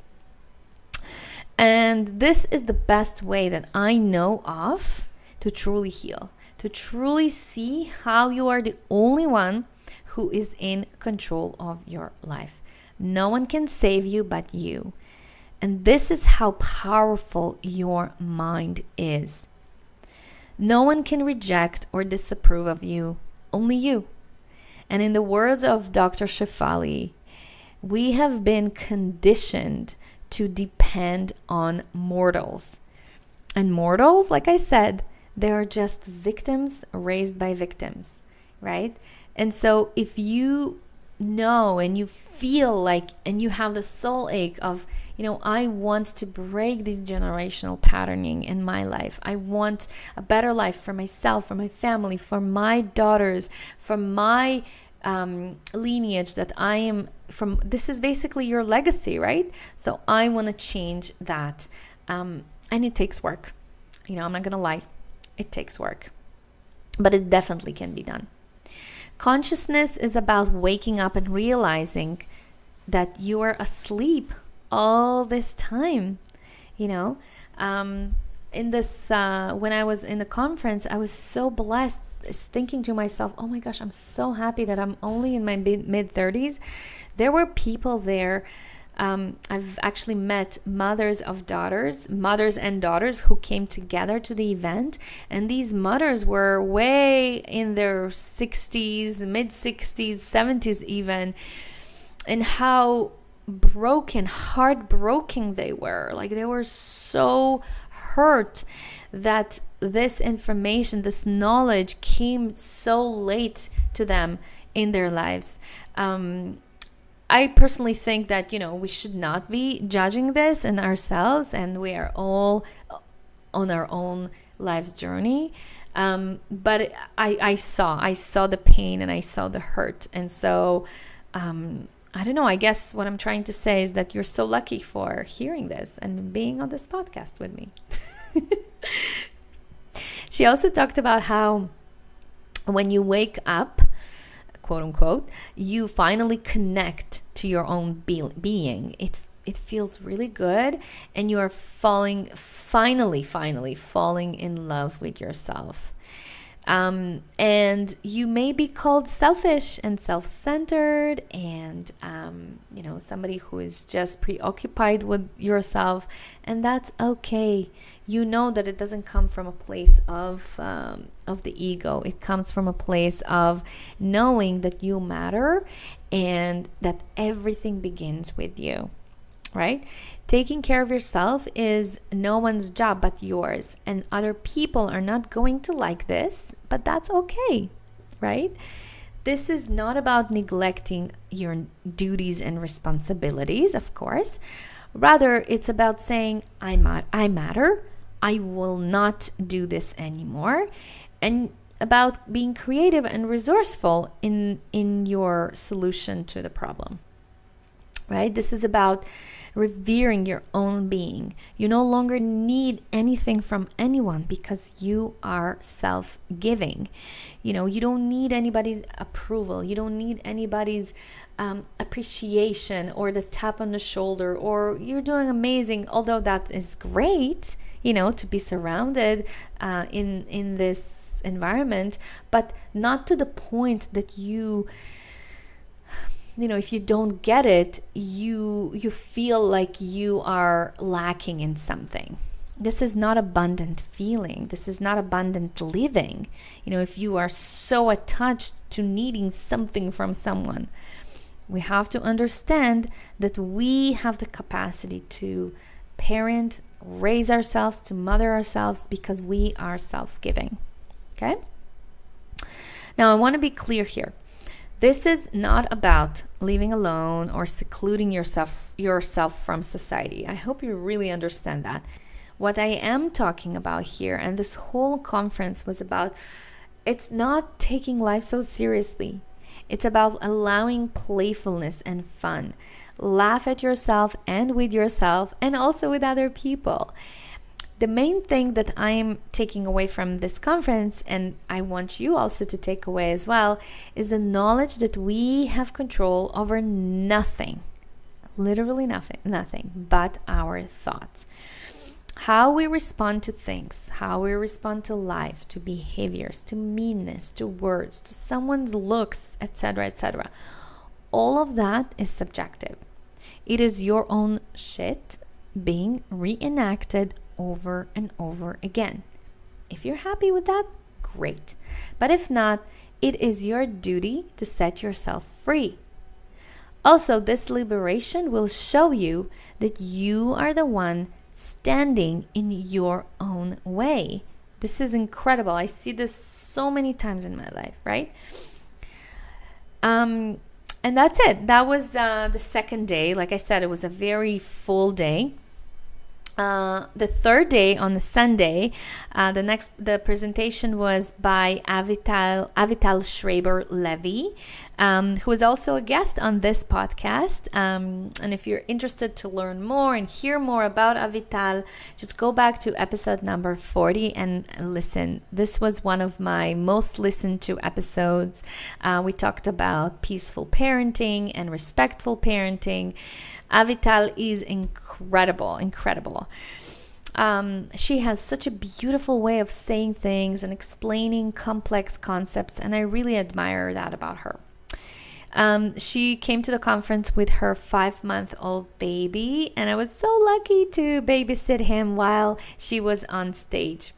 And this is the best way that I know of to truly heal, to truly see how you are the only one who is in control of your life. No one can save you but you. And this is how powerful your mind is. No one can reject or disapprove of you, only you. And in the words of Dr. Shefali, we have been conditioned to depend on mortals. And mortals, like I said, they are just victims raised by victims, right? And so if you know and you feel like, and you have the soul ache of, I want to break this generational patterning in my life. I want a better life for myself, for my family, for my daughters, for my lineage that I am from. This is basically your legacy, right? So I want to change that. And it takes work. I'm not going to lie. It takes work. But it definitely can be done. Consciousnness is about waking up and realizing that you are asleep all this time. In this when I was in the conference, I was so blessed, thinking to myself, oh my gosh, I'm so happy that I'm only in my mid-30s. There were people there. I've actually met mothers and daughters who came together to the event, and these mothers were way in their 60s, mid-60s, 70s even, and how heartbroken they were. Like, they were so hurt that this information, this knowledge came so late to them in their lives. I personally think that, we should not be judging this in ourselves, and we are all on our own life's journey. But I saw the pain and I saw the hurt. And so, I don't know, I guess what I'm trying to say is that you're so lucky for hearing this and being on this podcast with me. She also talked about how when you wake up, quote unquote, you finally connect to your own being. it feels really good, and you are finally falling in love with yourself. And you may be called selfish and self-centered and, somebody who is just preoccupied with yourself, and that's okay. You know that it doesn't come from a place of the ego. It comes from a place of knowing that you matter and that everything begins with you, right? Taking care of yourself is no one's job but yours, and other people are not going to like this, but that's okay, right? This is not about neglecting your duties and responsibilities, of course. Rather, it's about saying, I matter, I will not do this anymore, and about being creative and resourceful in your solution to the problem, right? This is about revering your own being. You no longer need anything from anyone because you are self-giving. You don't need anybody's approval. You don't need anybody's appreciation or the tap on the shoulder or you're doing amazing, although that is great, to be surrounded in this environment, but not to the point that if you don't get it, you feel like you are lacking in something. This is not abundant feeling. This is not abundant living. If you are so attached to needing something from someone, we have to understand that we have the capacity to parent, raise ourselves, to mother ourselves because we are self-giving. Okay? Now, I want to be clear here. This is not about living alone or secluding yourself from society. I hope you really understand that. What I am talking about here, and this whole conference was about, it's not taking life so seriously. It's about allowing playfulness and fun. Laugh at yourself and with yourself and also with other people. The main thing that I am taking away from this conference, and I want you also to take away as well, is the knowledge that we have control over nothing, literally nothing but our thoughts. How we respond to things, how we respond to life, to behaviors, to meanness, to words, to someone's looks, etc., etc. All of that is subjective. It is your own shit being reenacted over and over again. If you're happy with that, great. But if not, it is your duty to set yourself free. Also, this liberation will show you that you are the one standing in your own way. This is incredible. I see this so many times in my life, right? And that's it. That was the second day. Like I said, it was a very full day. The third day, on the Sunday, the presentation was by Avital Schreiber Levy, who is also a guest on this podcast. And if you're interested to learn more and hear more about Avital, just go back to episode number 40 and listen. This was one of my most listened to episodes. We talked about peaceful parenting and respectful parenting. Avital is incredible. She has such a beautiful way of saying things and explaining complex concepts, and I really admire that about her. She came to the conference with her 5-month-old baby, and I was so lucky to babysit him while she was on stage.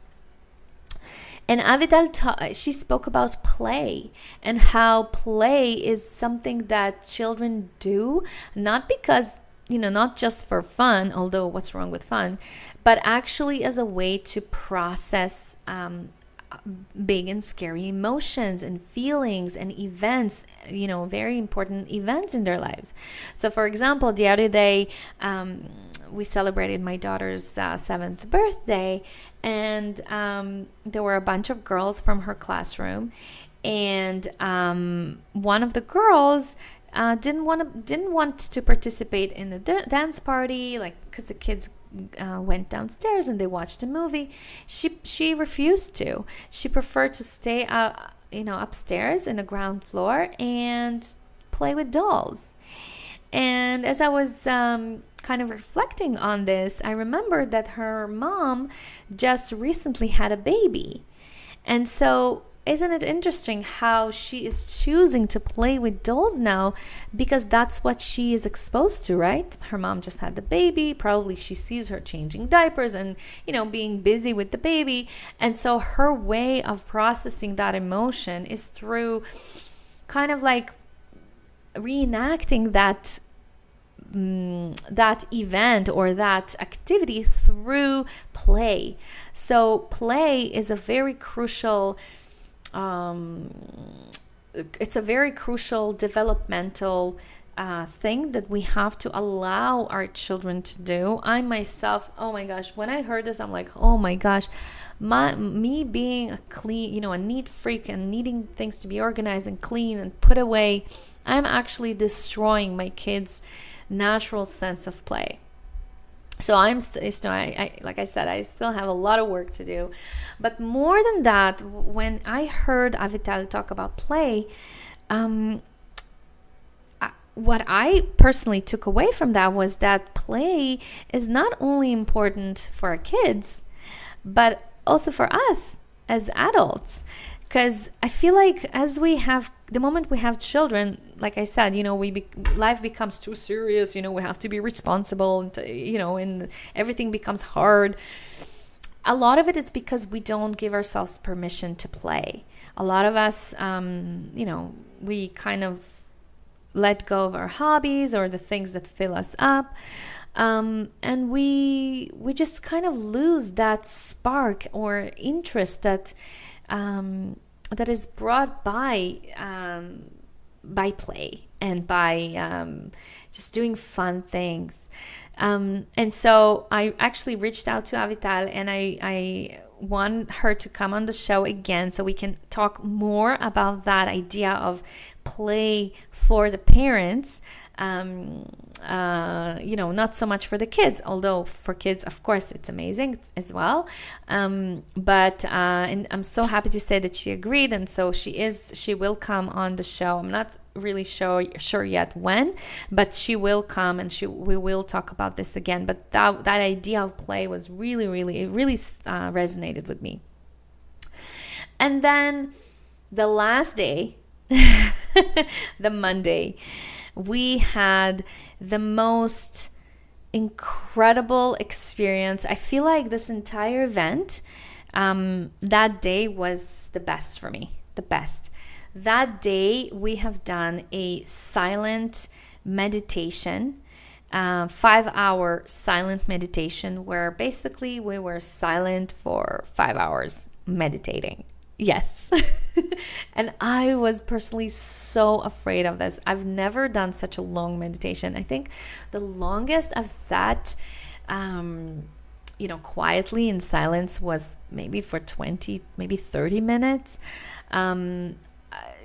And Avital, she spoke about play and how play is something that children do, not because, not just for fun, although what's wrong with fun, but actually as a way to process big and scary emotions and feelings and events, very important events in their lives. So, for example, the other day, we celebrated my daughter's 7th birthday, and there were a bunch of girls from her classroom, and one of the girls didn't want to participate in the dance party, because the kids went downstairs and they watched a movie. She refused to. She preferred to stay upstairs in the ground floor and play with dolls. And as I was kind of reflecting on this, I remembered that her mom just recently had a baby. And so isn't it interesting how she is choosing to play with dolls now because that's what she is exposed to, right? Her mom just had the baby. Probably she sees her changing diapers and, being busy with the baby. And so her way of processing that emotion is through kind of like reenacting that event or that activity through play. So play is a very crucial it's a very crucial developmental thing that we have to allow our children to do. I myself, oh my gosh, when I heard this, I'm like, oh my gosh, me being a clean, a neat freak and needing things to be organized and clean and put away, I'm actually destroying my kids' natural sense of play. So I like I said, I still have a lot of work to do. But more than that, when I heard Avital talk about play, what I personally took away from that was that play is not only important for our kids, but also for us as adults. Because I feel like the moment we have children, like I said, life becomes too serious. We have to be responsible, and everything becomes hard. A lot of it is because we don't give ourselves permission to play. A lot of us, we kind of let go of our hobbies or the things that fill us up. And we just kind of lose that spark or interest that is brought by play and by just doing fun things. And so I actually reached out to Avital and I want her to come on the show again so we can talk more about that idea of play for the parents. Not so much for the kids, although for kids, of course, it's amazing as well. But and I'm so happy to say that she agreed, and so she will come on the show. I'm not really sure yet when, but she will come and we will talk about this again. But that idea of play was really resonated with me. And then the last day, the Monday, we had the most incredible experience. I feel like this entire event, that day was the best for me, the best. That day we have done a silent meditation, 5-hour silent meditation where basically we were silent for 5 hours meditating. Yes. And I was personally so afraid of this. I've never done such a long meditation. I think the longest I've sat, quietly in silence was maybe for 20, maybe 30 minutes.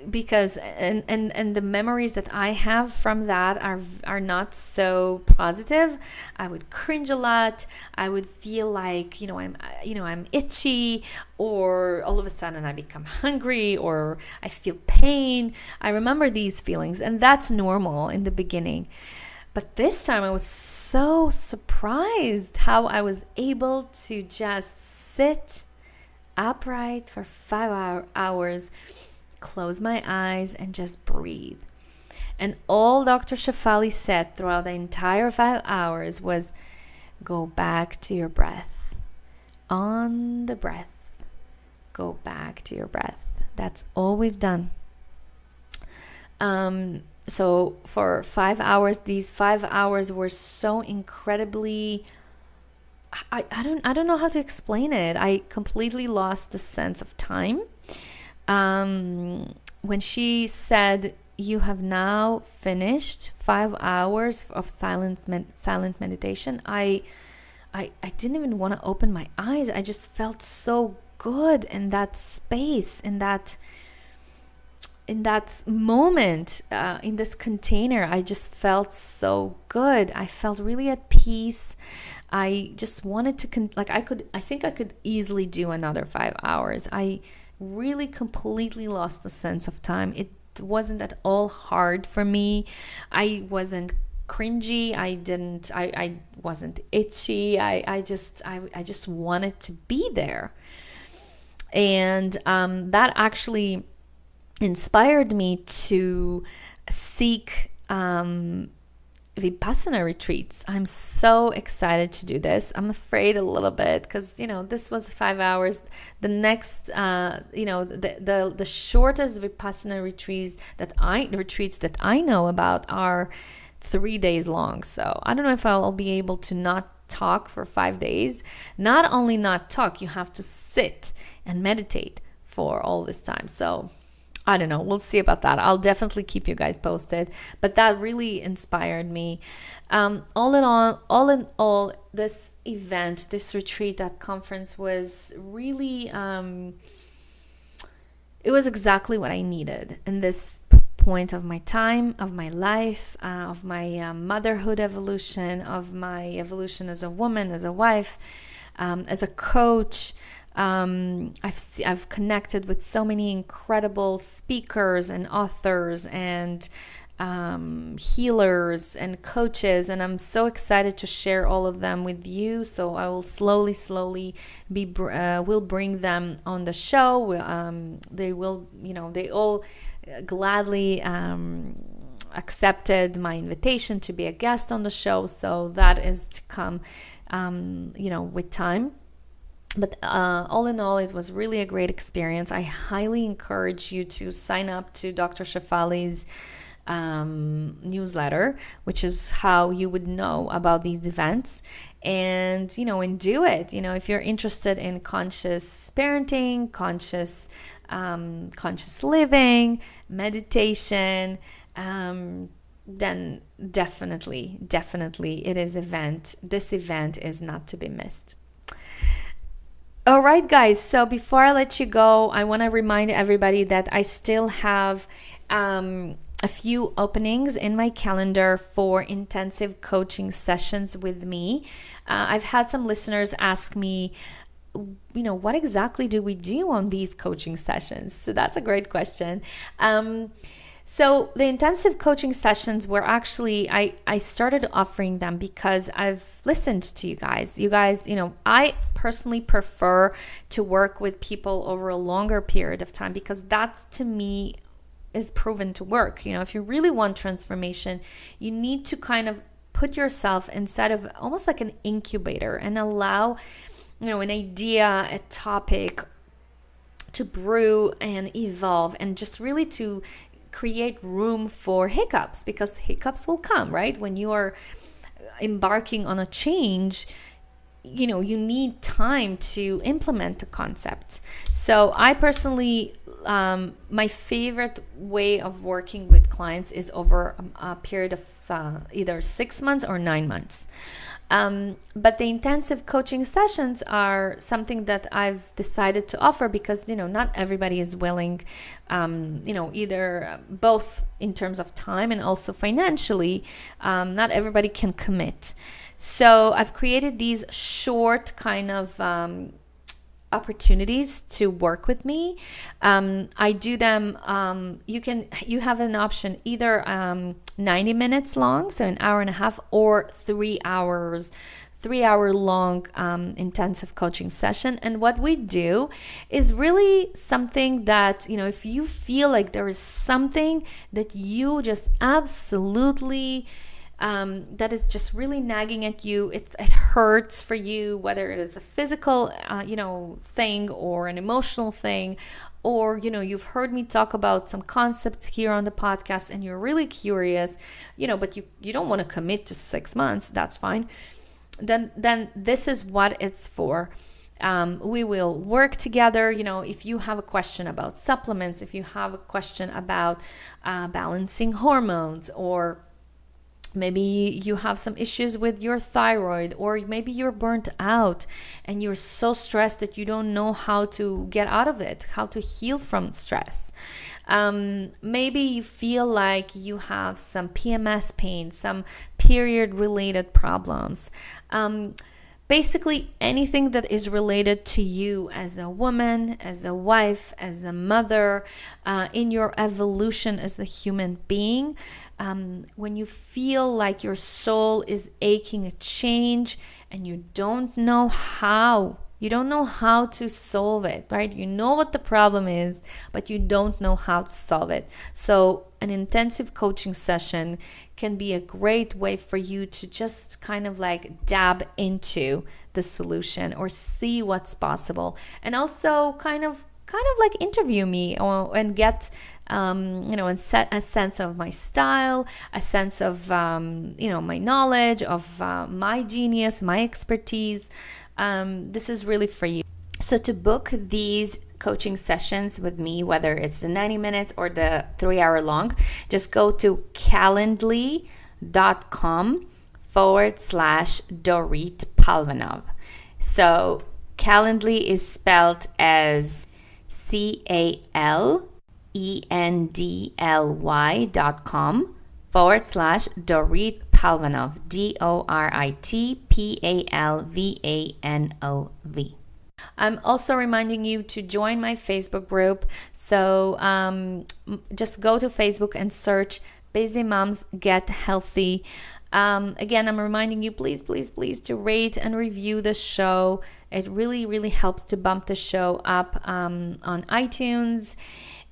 Because and the memories that I have from that are not so positive. I would cringe a lot. I would feel like I'm itchy, or all of a sudden I become hungry, or I feel pain. I remember these feelings, and that's normal in the beginning. But this time I was so surprised how I was able to just sit upright for 5 hours, close my eyes, and just breathe. And all Dr. Shefali said throughout the entire 5 hours was, go back to your breath. On the breath. Go back to your breath. That's all we've done. So for 5 hours, these 5 hours were so incredibly, I don't know how to explain it. I completely lost the sense of time. When she said, you have now finished 5 hours of silent meditation, I didn't even want to open my eyes. I just felt so good in that space, in that moment, in this container. I just felt so good. I felt really at peace. I just wanted to I think I could easily do another 5 hours. I really completely lost the sense of time. It wasn't at all hard for me. I wasn't cringy. I wasn't itchy. I just wanted to be there. And that actually inspired me to seek Vipassana retreats. I'm so excited to do this. I'm afraid a little bit because, this was 5 hours. The next, the shortest Vipassana retreats that I know about are 3 days long. So I don't know if I'll be able to not talk for 5 days. Not only not talk, you have to sit and meditate for all this time. So I don't know. We'll see about that. I'll definitely keep you guys posted. But that really inspired me. All in all, this event, this retreat, that conference was really, it was exactly what I needed in this point of my time, of my life, of my motherhood evolution, of my evolution as a woman, as a wife, as a coach. I've connected with so many incredible speakers and authors and healers and coaches, and I'm so excited to share all of them with you. So I will slowly will bring them on the show. They will, they all gladly accepted my invitation to be a guest on the show. So that is to come, with time. But all in all, it was really a great experience. I highly encourage you to sign up to Dr. Shefali's newsletter, which is how you would know about these events, and do it. If you're interested in conscious parenting, conscious living, meditation, then definitely this event is not to be missed. All right, guys. So before I let you go, I want to remind everybody that I still have a few openings in my calendar for intensive coaching sessions with me. I've had some listeners ask me, what exactly do we do on these coaching sessions? So that's a great question. So the intensive coaching sessions were actually, I started offering them because I've listened to you guys. You guys, I personally prefer to work with people over a longer period of time because that's, to me, is proven to work. If you really want transformation, you need to kind of put yourself inside of almost like an incubator and allow, an idea, a topic to brew and evolve, and just really to create room for hiccups, because hiccups will come, right? When you are embarking on a change, you need time to implement the concept. So I personally, my favorite way of working with clients is over a period of either 6 months or 9 months. But the intensive coaching sessions are something that I've decided to offer because, not everybody is willing, either both in terms of time and also financially, not everybody can commit. So I've created these short kind of opportunities to work with me. I do them, you have an option either 90 minutes long, so an hour and a half, or 3 hours, 3 hour long intensive coaching session. And what we do is really something that, if you feel like there is something that you just absolutely that is just really nagging at you, it hurts for you, whether it is a physical thing or an emotional thing, or you've heard me talk about some concepts here on the podcast and you're really curious, but you don't want to commit to 6 months, that's fine, then this is what it's for. We will work together. If you have a question about supplements, if you have a question about balancing hormones, or maybe you have some issues with your thyroid, or maybe you're burnt out and you're so stressed that you don't know how to get out of it, how to heal from stress. Maybe you feel like you have some PMS pain, some period-related problems. basically anything that is related to you as a woman, as a wife, as a mother, in your evolution as a human being. When you feel like your soul is aching a change and you don't know how to solve it, right? You know what the problem is, but you don't know how to solve it. So an intensive coaching session can be a great way for you to just kind of like dab into the solution or see what's possible, and also kind of like interview me and get and set a sense of my style, a sense of my knowledge, of my genius, my expertise. This is really for you. So to book these coaching sessions with me, whether it's the 90 minutes or the 3-hour long, just go to calendly.com/Dorit Palvanov. So Calendly is spelled as calendly.com/Dorit Palvanov, DORIT-PALVANOV. I'm also reminding you to join my Facebook group. So just go to Facebook and search Busy Moms Get Healthy. Again, I'm reminding you, please to rate and review the show. It really, really helps to bump the show up on iTunes.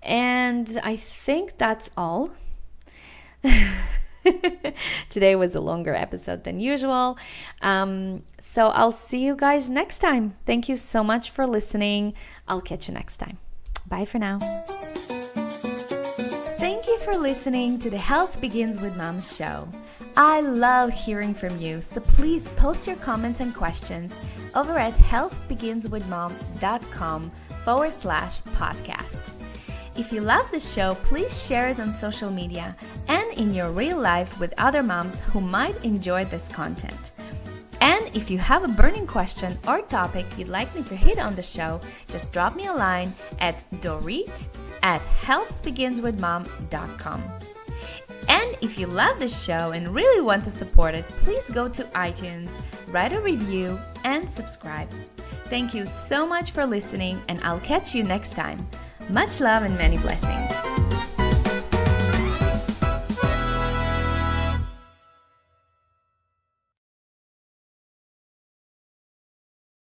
And I think that's all. Today was a longer episode than usual. So I'll see you guys next time. Thank you so much for listening. I'll catch you next time. Bye for now. Thank you for listening to the Health Begins with Mom show. I love hearing from you, so please post your comments and questions over at healthbeginswithmom.com/podcast. If you love the show, please share it on social media and in your real life with other moms who might enjoy this content. And if you have a burning question or topic you'd like me to hit on the show, just drop me a line at dorit@healthbeginswithmom.com. And if you love the show and really want to support it, please go to iTunes, write a review, and subscribe. Thank you so much for listening, and I'll catch you next time. Much love and many blessings.